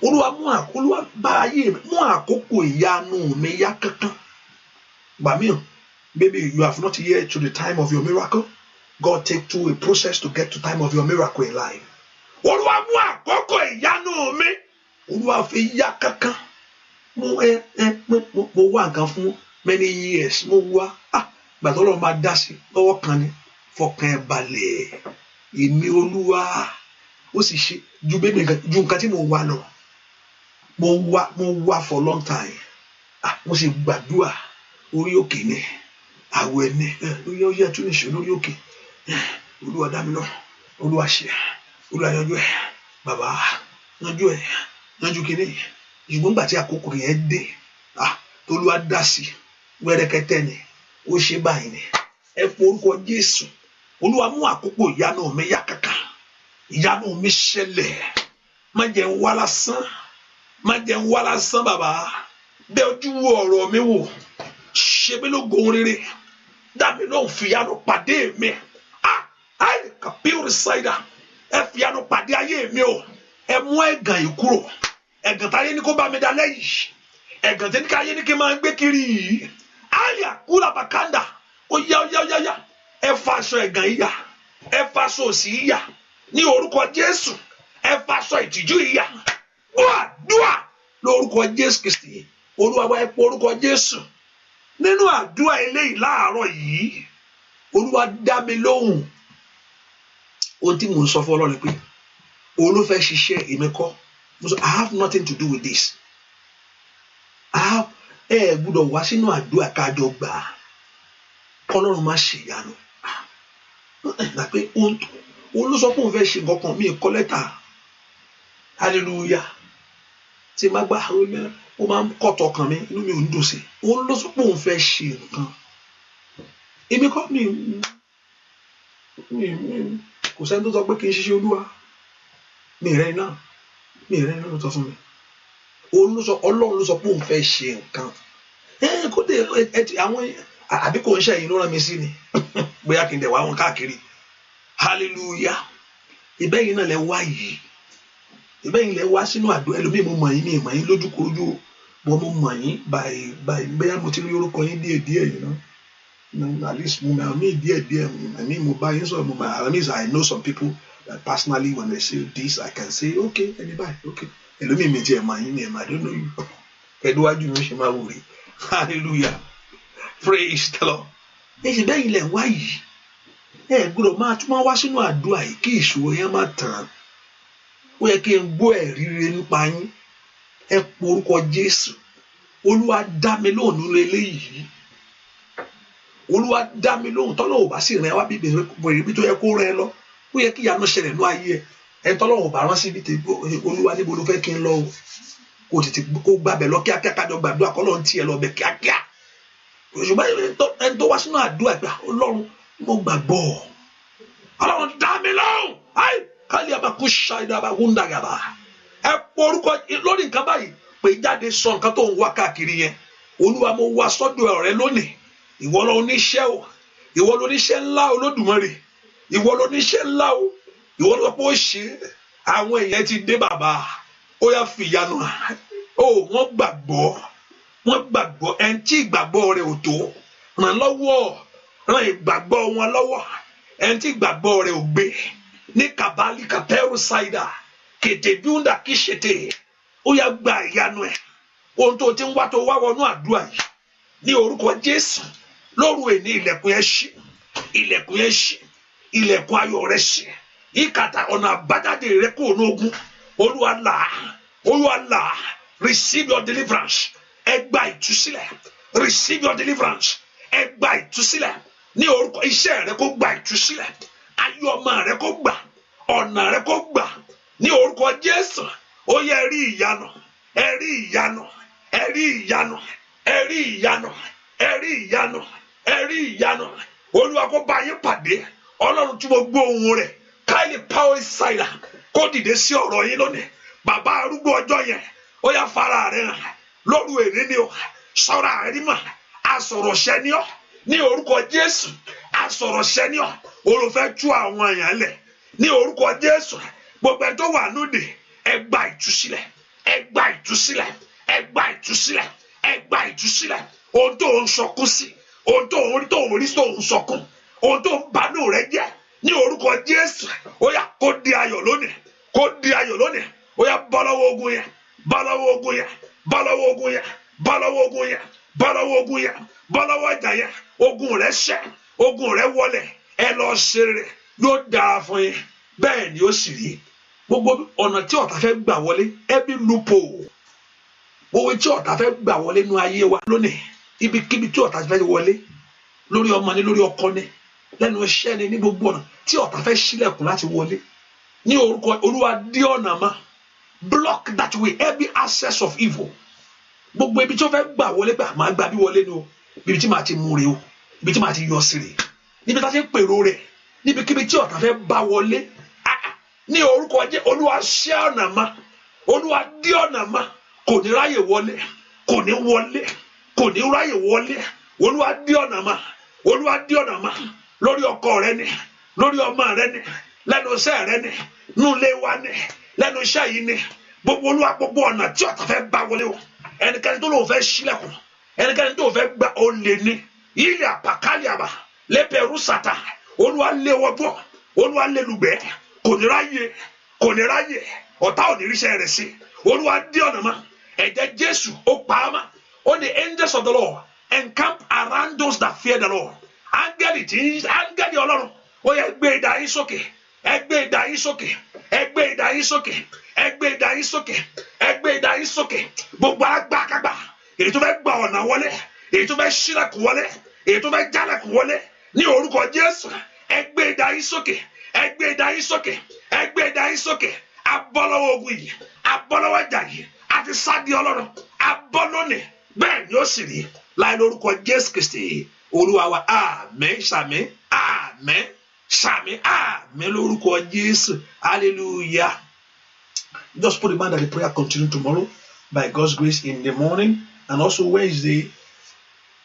Olúwa bá ayé mú àkókò ìyanu mi yá kankan. Bàmíàn, maybe you have not yet to the time of your miracle. God take through a process to get to time of your miracle in life. Olúwa mú àkókò ìyanu mi. Olúwa fi yá kankan. Mo wá nǹkan fún many years. Mo wá. Gbàtọ́ Ọlọ́run máa dá sí lọ́wọ́ kan ni. Fọkàn ẹ balẹ̀. Èmi Olúwa. Ó sì ṣe ju nǹkan tí mo wá lọ. Mo wá for long time. Mo sì gbàdúrà orí òkè ni. Àwẹ̀ ni. Ó yẹ tún níṣẹ́ lórí òkè. Olúwa dá mi lọ. Olúwa ṣe. Olúwa yanjú ẹ̀. Bàbá yanjú ẹ̀. Yanjú kìíní. Ṣùgbọ́n gbà tí àkókò yẹn dé. Olúwa dá sí. Wẹ́rẹ́kẹ́tẹ́ ni. Ó ṣe báyìí ni. Ẹ fọ orúkọ Jésù. Olúwa mú àkókò ìyanu mi yá kankan. Ìyanu mi ṣẹlẹ̀. Má jẹ́ n wá lásán. Má jẹ́ n wá lásán bàbá. Bẹ́ ojú wo ọ̀rọ̀ mi wò. Ṣe mí lógo rere. Dá mi lóhùn fìyanu pàdé mi. Kàpíùrì ṣáìdà. Ẹ fìyanu pàdé ayé mi o. Ẹ mú ẹ̀gàn yìí kúrò. Ẹ̀gàn táyé ní kó bá mi dá lẹ́yìn. Ẹ̀gàn tí ní káyé ní kí n máa gbé kiri yìí. Àyà kúlà bàkàndà. Ó yá. Ẹ fa aṣọ ẹ̀gàn yìí yá. Ẹ fa aṣọ òṣì yìí yá. Ní orúkọ Jésù. Ẹ fa aṣọ ìtìjú yìí yá. Dúà lórúkọ Jésù Kristi. Olúwa wá ẹ pọ orúkọ Jésù. Nínú àdúrà eléyìí láàárọ̀ yìí. Olúwa dá mi lóhùn. Ohun tí mò ń sọ fún Ọlọ́run pé òun ló fẹ́ ṣiṣẹ́ èmi kọ́. I have nothing to do with this. Gbọ́dọ̀ wá sínú àdúrà kájọ gbà. Ọlọ́run má ṣe ìyanu. Pé òun ló sọ pé òun fẹ́ ṣe nǹkan kan mí kọ́ lẹ́tà. Hallelujah. Tí má gbà ó máa ń kọ́tọ̀ ọkàn mi inú mi ò ń dùn sí. Òun ló sọ pé òun fẹ́ ṣe nǹkan. Èmi kọ́ mi kò sẹ́ni tó sọ pé kí n ṣiṣẹ́ Olúwa. Mi rẹ̀ náà ló sọ fún mi. Ọlọ́run ló sọ pé òun fẹ́ ṣe nǹkan. Kó dé àwọn àbí kò ń ṣe ẹ̀yin ló rán mi sí ni. Bóyá kí n dẹ̀ wá wọn káàkiri. Hallelujah. Ìbẹ́yìn náà lẹ wá yìí. Ìbẹ́yìn lẹ wá sínú àdúrà. Ẹlòmíì mo mọ̀ yín ní ìmọ̀ yín lójúkorojú. Bọ́ mo mọ̀ yín by bóyá mo ti rí orúkọ yín díẹ̀díẹ̀ yìí náà. At least mo díẹ̀díẹ̀. Mo bá yín sọ̀rọ̀ at least I know some people that personally when they say this I can say okay anybody okay. Ẹlòmíì mi ti ẹ̀ mọ̀ yín ní ẹ̀ mà I don't know you. Ẹ̀dúwájú mi ṣe máa wò rí. Hallelujah. Praise the Lord. Ìbẹ́yìn lẹ wá yìí. Gbọ́dọ̀ máa tún máa wá sínú àdúrà yìí kí ìṣòro yẹn má tàn. Ó yẹ kí n gbọ́ ẹ̀rí rere nípa yín. Ẹ po orúkọ Jésù. Olúwa dá mi lóhùn nínú eléyìí. Olúwa dá mi lóhùn tọ́lọ́ ò bá sì rìn wá bíbí ibi tó yẹ kó rìn lọ. Ó yẹ kí ìyanu ṣẹlẹ̀ ní ayé ẹ̀. Ẹ tọ́lọ́ ò bá rán síbi tí Olúwa níbo ló fẹ́ kí n lọ o. Kò tètè kó gbàbẹ̀ lọ kíákíá kájọ gbàdúrà kọ́ lọ́n tiẹ̀ lọ bẹ̀ kíákíá. Ṣùgbọ́n ẹni tó wá sínú àdúrà gbà Ọlọ́run mo gbàgbọ́. Ọlọ́run dá mi lóhùn. Kálí àbákú ṣáìdá àbákúndà gàbà. Ẹ pọ orúkọ lórí nǹkan báyìí pé jáde sọ nǹkan tó ń wá káàkiri yẹn. Olúwa mo wá sọ́dọ̀ ọ̀rẹ́ lónìí. Ìwọ ló níṣẹ́ o. Ìwọ ló níṣẹ́ ńlá Olódùmarè. Ìwọ ló níṣẹ́ ńlá o. Ìwọ ló pọ̀ ṣe. Àwọn èèyàn ti dé bàbá. Ó yá fi ìyanu. Wọ́n gbàgbọ́. Ẹni tí ìgbàgbọ́ rẹ̀ ò tó. Ràn lọ́wọ́. Ràn ìgbàgbọ́ wọn lọ́wọ́. Ẹni tí ìgbàgbọ́ rẹ̀ ò gbé. Ní kàbálí kàpẹ́rù ṣáìdà. Kètè bíúndà kí ṣètè. Ó yá gba ìyanu ẹ̀. Ohun tó ti ń wá tó wá wọnú àdúrà yìí. Ní orúkọ Jésù. Lóru èní ilẹ̀kùn yẹn ṣí. Ilẹ̀kùn ayọ̀ rẹ̀ ṣí. Ìkàtà ọ̀nà àbájáde rẹ̀ kò ní ogun. Olúwa là. Receive your deliverance. Ẹ gba ìtúsílẹ̀. Receive your deliverance. Ẹ gba ìtúsílẹ̀. Ní orúkọ iṣẹ́ rẹ̀ kó gba ìtúsílẹ̀. Ayé ọmọ rẹ̀ kó gbà. Ọ̀nà rẹ̀ kó gbà. Ní orúkọ Jésù. Ó yẹ rí ìyanu. Olúwa kó bá yín pàdé. Ọlọ́run tí mo gbọ́ ohùn rẹ̀. Káìlì power side. kó dìde sí ọ̀rọ̀ yín lónìí bàbá arúgbó ọjọ́ yẹn ó yá fara rẹ̀ hàn lóru èní ni o sọ́ra rẹ̀ mọ̀ asọ̀rọ̀ṣẹ́ ni ọ́ ní orúkọ Jésù asọ̀rọ̀ṣẹ́ ni ọ́ olùfẹ́ tú àwọn èèyàn lẹ̀ ní orúkọ Jésù gbogbo ẹni tó wà lóde ẹ gba ìtúsílẹ̀ ẹ gba ìtúsílẹ̀ ẹ gba ìtúsílẹ̀ ẹ gba ìtúsílẹ̀ ohun tó ń sọkún sí ohun tó ń rí tó ń sọkún ohun tó ń banú rẹ jẹ́ ní orúkọ Jésù ó yá kó di ayọ̀ lónìí kó di ayọ̀ lónìí ó yá bọ́ lọ́wọ́ ogun yẹn bọ́ lọ́wọ́ ogun yẹn bọ́ lọ́wọ́ ogun yẹn bọ́ lọ́wọ́ ogun yẹn bọ́ lọ́wọ́ ogun yẹn bọ́ lọ́wọ́ ìjà yẹn ogun rẹ ṣẹ́ ogun rẹ wọlẹ̀ ẹ lọ ṣe rere yóò dára fún yín bẹ́ẹ̀ ni ó sì rí gbogbo ọ̀nà tí ọ̀tá fẹ́ gbà wọlé every loophole gbogbo tí ọ̀tá fẹ́ gbà wọlé nínú ayé wa lónìí ibikíbi tí ọ̀tá fẹ́ wọlé lórí ọmọ ni lórí ọkọ ni lẹ́nu iṣẹ́ ni ní gbogbo ọ̀nà tí ọ̀tá fẹ́ ṣílẹ̀kùn láti wọlé ní orúkọ Olúwa dí ọ̀nà mọ́ block that way every access of evil gbogbo ibi tí ó fẹ́ gbà wọlé gbà máa gbà bí wọlé ni o ibi tí màá ti mú re o ibi tí màá ti yọ sí re níbi tí a ti ń pèrò rẹ̀ níbikíbi tí ọ̀tá fẹ́ bá wọlé ní orúkọ jẹ́ Olúwa ṣí ọ̀nà mọ́ Olúwa dí ọ̀nà mọ́ kò ní ráyè wọlé kò ní wọlé kò ní ráyè wọlé Olúwa dí ọ̀nà mọ́ Olúwa dí ọ̀nà mọ́ lórí ọkọ rẹ ni lórí ọmọ rẹ ni lẹ́nu iṣẹ́ rẹ ni nulẹ̀ wa ni lẹ́nu iṣẹ́ yìí ni gbogbo Olúwa gbogbo ọ̀nà tí ọ̀tá fẹ́ bá wọlé o ẹnikẹ́ni tó lóun fẹ́ ṣílẹ̀kùn ẹnikẹ́ni tó fẹ́ gba olè ní ilẹ̀ àpàkálì àbá lẹ́pẹ̀rú sàtà Olúwa lé wọ́gbọ́ Olúwa lé lùgbẹ́ kò ní ráyè ọ̀tá ò ní ríṣẹ́ rẹ̀ sí Olúwa dí ọ̀nà mọ́ ẹ̀jẹ̀ Jésù ó pa á mọ́ ó ní angels of the Lord encamp around those that fear the Lord áńgẹ́lì Ọlọ́run ó yẹ gbé idà yín sókè ẹ gbé idà yín sókè ẹ gbé idà yín sókè ẹ gbé idà yín sókè ẹ gbé idà yín sókè gbogbo agbákágbá èyí tó fẹ́ gba ọ̀nà wọlé èyí tó fẹ́ ṣílẹ̀kùn wọlé èyí tó fẹ́ jálẹ̀kùn wọlé ní orúkọ Jésù ẹ gbé idà yín sókè ẹ gbé idà yín sókè ẹ gbé idà yín sókè abọ́lọ́wọ́ ogun yìí abọ́lọ́wọ́ ìjà yìí àti sáàdì Ọlọ́run abọ́ lónìí bẹ́ẹ̀ ni ó sì rí láì lórúkọ Jésù Kristi Olúwa wa àmín ṣàmín àmín ṣàmín àmín lórúkọ Jésù hallelujah. Just put in mind that the prayer continue tomorrow by God's grace in the morning and also Wednesday.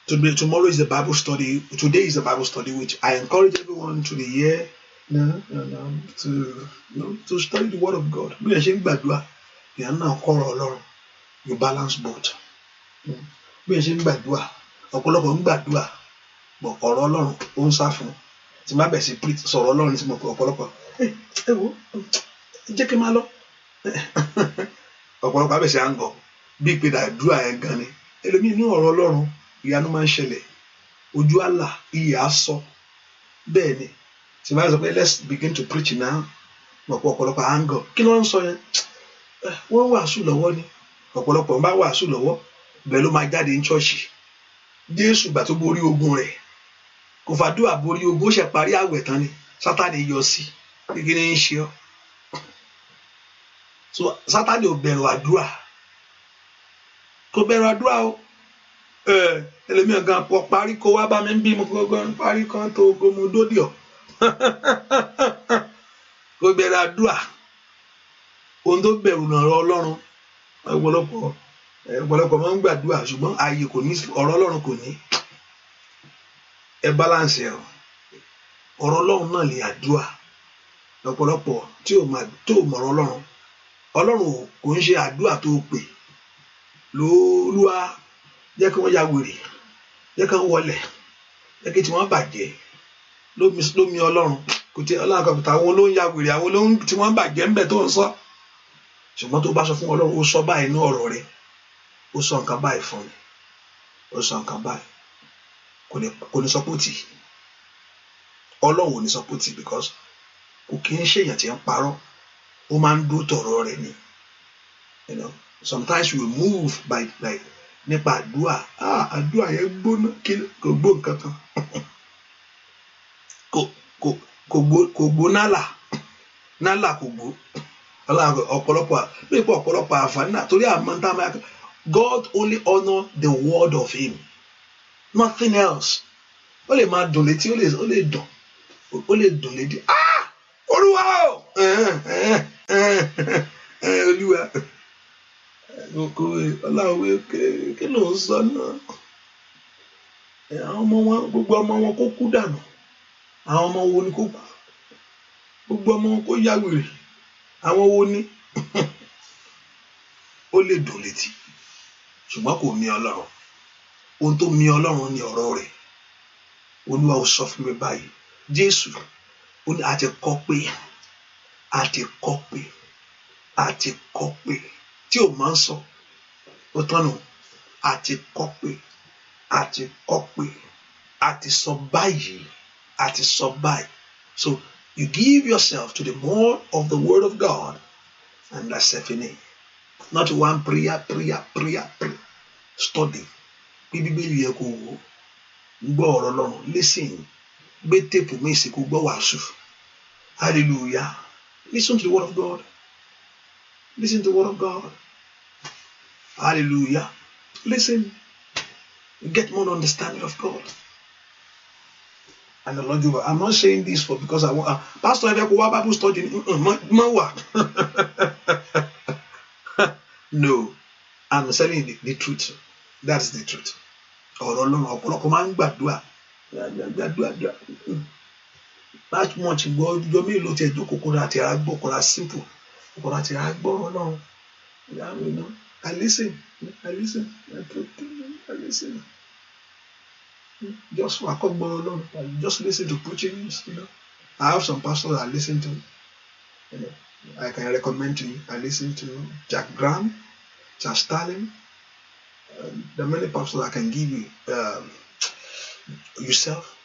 Tomorrow is the Bible study. Today is the Bible study, which I encourage everyone to the year to study the Word of God. You balance both. Ọ̀pọ̀lọpọ̀ ń gbàdúrà bọ̀ ọ̀rọ̀ Ọlọ́run ó ń sá fún tí má bẹ̀ sí sọ̀rọ̀ Ọlọ́run tí mo pè ọ̀pọ̀lọpọ̀ ẹ wo jẹ́ kí n máa lọ ọ̀pọ̀lọpọ̀ abẹ́sẹ̀ à ń gọ̀ bí pé àdúrà ẹ̀ gan ni ẹlòmíì ní ọ̀rọ̀ Ọlọ́run ìyanu máa ń ṣẹlẹ̀ ojú àlà iyè á sọ bẹ́ẹ̀ ni tí má sọ pé let's begin to preach now ọ̀pọ̀lọpọ̀ à ń gọ̀ kí ló ń sọ yẹn wọ́n wàásù lọ́wọ́ ni ọ̀pọ̀lọpọ̀ ń bá wàásù lọ́wọ́ bẹ́ẹ̀ ló máa jáde ní ṣọ́ọ̀ṣì Jésù gbà tó borí ogun rẹ̀ kò fàdúrà borí ogun ó ṣe parí àwẹ̀ tán ni Sátánì yọ sí gẹ́gẹ́ ní í ṣe ọ́ so Sátánì ò bẹ̀rù àdúrà kò bẹ̀rù àdúrà o ẹlẹ́mìíràn gan pọ̀ parí kó wá bá mi ń bí mo gbọ́ngàn parí kan tó gomu dódì ọ́ kò bẹ̀rù àdúrà ohun tó bẹ̀rù nàrọ̀ Ọlọ́run ọ̀pọ̀lọpọ̀ máa ń gbàdúrà ṣùgbọ́n ààyè kò ní ọ̀rọ̀ Ọlọ́run kò ní ẹ balance ẹ ọ̀rọ̀ Ọlọ́run náà lè àdúrà ọ̀pọ̀lọpọ̀ tí ò mọ̀rọ̀ Ọlọ́run kò ń ṣe àdúrà tó pè lóluwà jẹ́ kí wọ́n ya wèrè jẹ́ kí wọ́n wọlẹ̀ jẹ́ kí tí wọ́n bàjẹ́ lómi Ọlọ́run kò tí Ọlọ́run kọ̀ọ̀kan àwọn ló ń ya wèrè àwọn ló ń tí wọ́n bàjẹ́ ń bẹ̀ tó ń sọ ṣùgbọ́n tó bá sọ fún Ọlọ́run ó sọ báyìí ní ọ̀rọ̀ rẹ̀ ó sọ nǹkan báyìí fún mi ó sọ nǹkan báyìí kò ní sọ pé ó tì Ọlọ́run ò ní sọ pé ó tì because kò kí ń ṣèyàn tí ń parọ́ ó máa ń dó tọ̀rọ̀ rẹ̀ ni sometimes we move by like nípa àdúrà àdúrà yẹn gbóná kò gbó nǹkan kan kò gbó nálà kò gbó ọ̀pọ̀lọpọ̀ àǹfààní náà torí àmọ́ tá a máa God only honor the word of him nothing else ó lè máa dùn létí ó lè dùn létí Olúwa o Olúwa ọláwé kí ló ń sọ náà àwọn ọmọ wọn gbogbo ọmọ wọn kó kú dànù àwọn ọmọ wo ni kó kú gbogbo ọmọ wọn kó yá wèrè àwọn wo ni ó lè dùn létí ṣùgbọ́n kò mì Ọlọ́run ohun tó mì Ọlọ́run ni ọ̀rọ̀ rẹ̀ Olúwa ó sọ fún mi báyìí Jésù ó ní àti kọ́ pé tí ò máa ń sọ ó tọ́nu àti kọ́ pé àti sọ báyìí so you give yourself to the more of the word of God and that's it. Not one prayer. Study. Bíbélì yẹ kó wò gbọ́ ọ̀rọ̀ Ọlọ́run listen gbé tèpù méjì kó gbọ́ wàásù hallelujah listen to the word of God hallelujah listen get more understanding of God and the Lord you I'm not saying this for because I want pastor ebe ko wa Bible study ma no I'm telling you the truth that's the truth ọ̀rọ̀ Ọlọ́run ọ̀pọ̀lọpọ̀ máa ń gbàdúrà much gbọ́ ọjọ́ mélòó tí ẹjọ́ kòkòrò àti àgbọ̀ kòrò simple kòkòrò àti àgbọ̀ Ọlọ́run I listen just for àkọ́gbọ́ Ọlọ́run just listen to preaching I have some pastors I listen to I can recommend to you I listen to Jack Graham, Charles Sterling. There are many pastors I can give you. Yourself,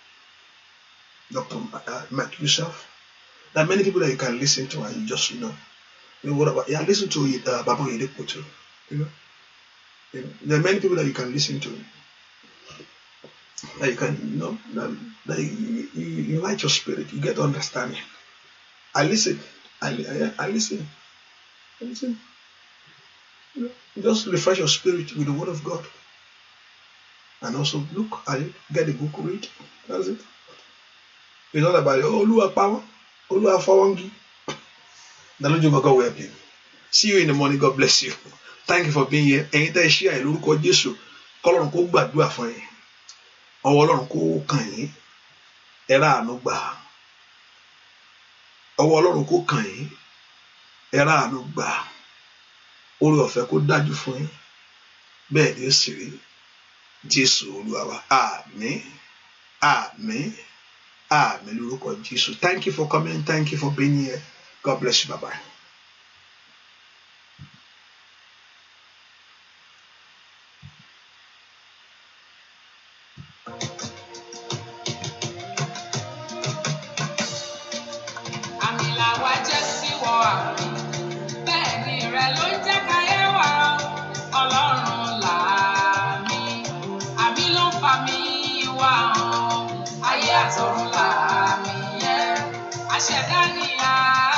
Dr. Matt yourself. There are many people that you can listen to and you just what about listen to Baba Oyedepo too. There are many people that you can listen to. That you can that you light your spirit, you get understanding. I listen. Just refresh your spirit with the word of God. And also look at it, get the book, read. That's it. It's not about Olúwa power, Olúwa fawangi. The Lord God will help you. See you in the morning. God bless you. Thank you for being here. Ẹ̀yin tẹ́ share ẹ lórúkọ Jésù. K'Ọlọ́run kó gbàdúrà fún yín. Ọwọ́ Ọlọ́run kó kàn yín. Ẹ rà àánú gbà. Ọwọ́ Ọlọ́run kó kàn yín. Ẹ rà àánú gbà. Oore ọ̀fẹ́ kó dájú fún yín bẹ́ẹ̀ ni ó sì rí Jésù Olúwa wa àmín lórúkọ Jésù. Thank you for coming, thank you for being here. God bless you. Bye bye. Àṣẹ̀dá ni a.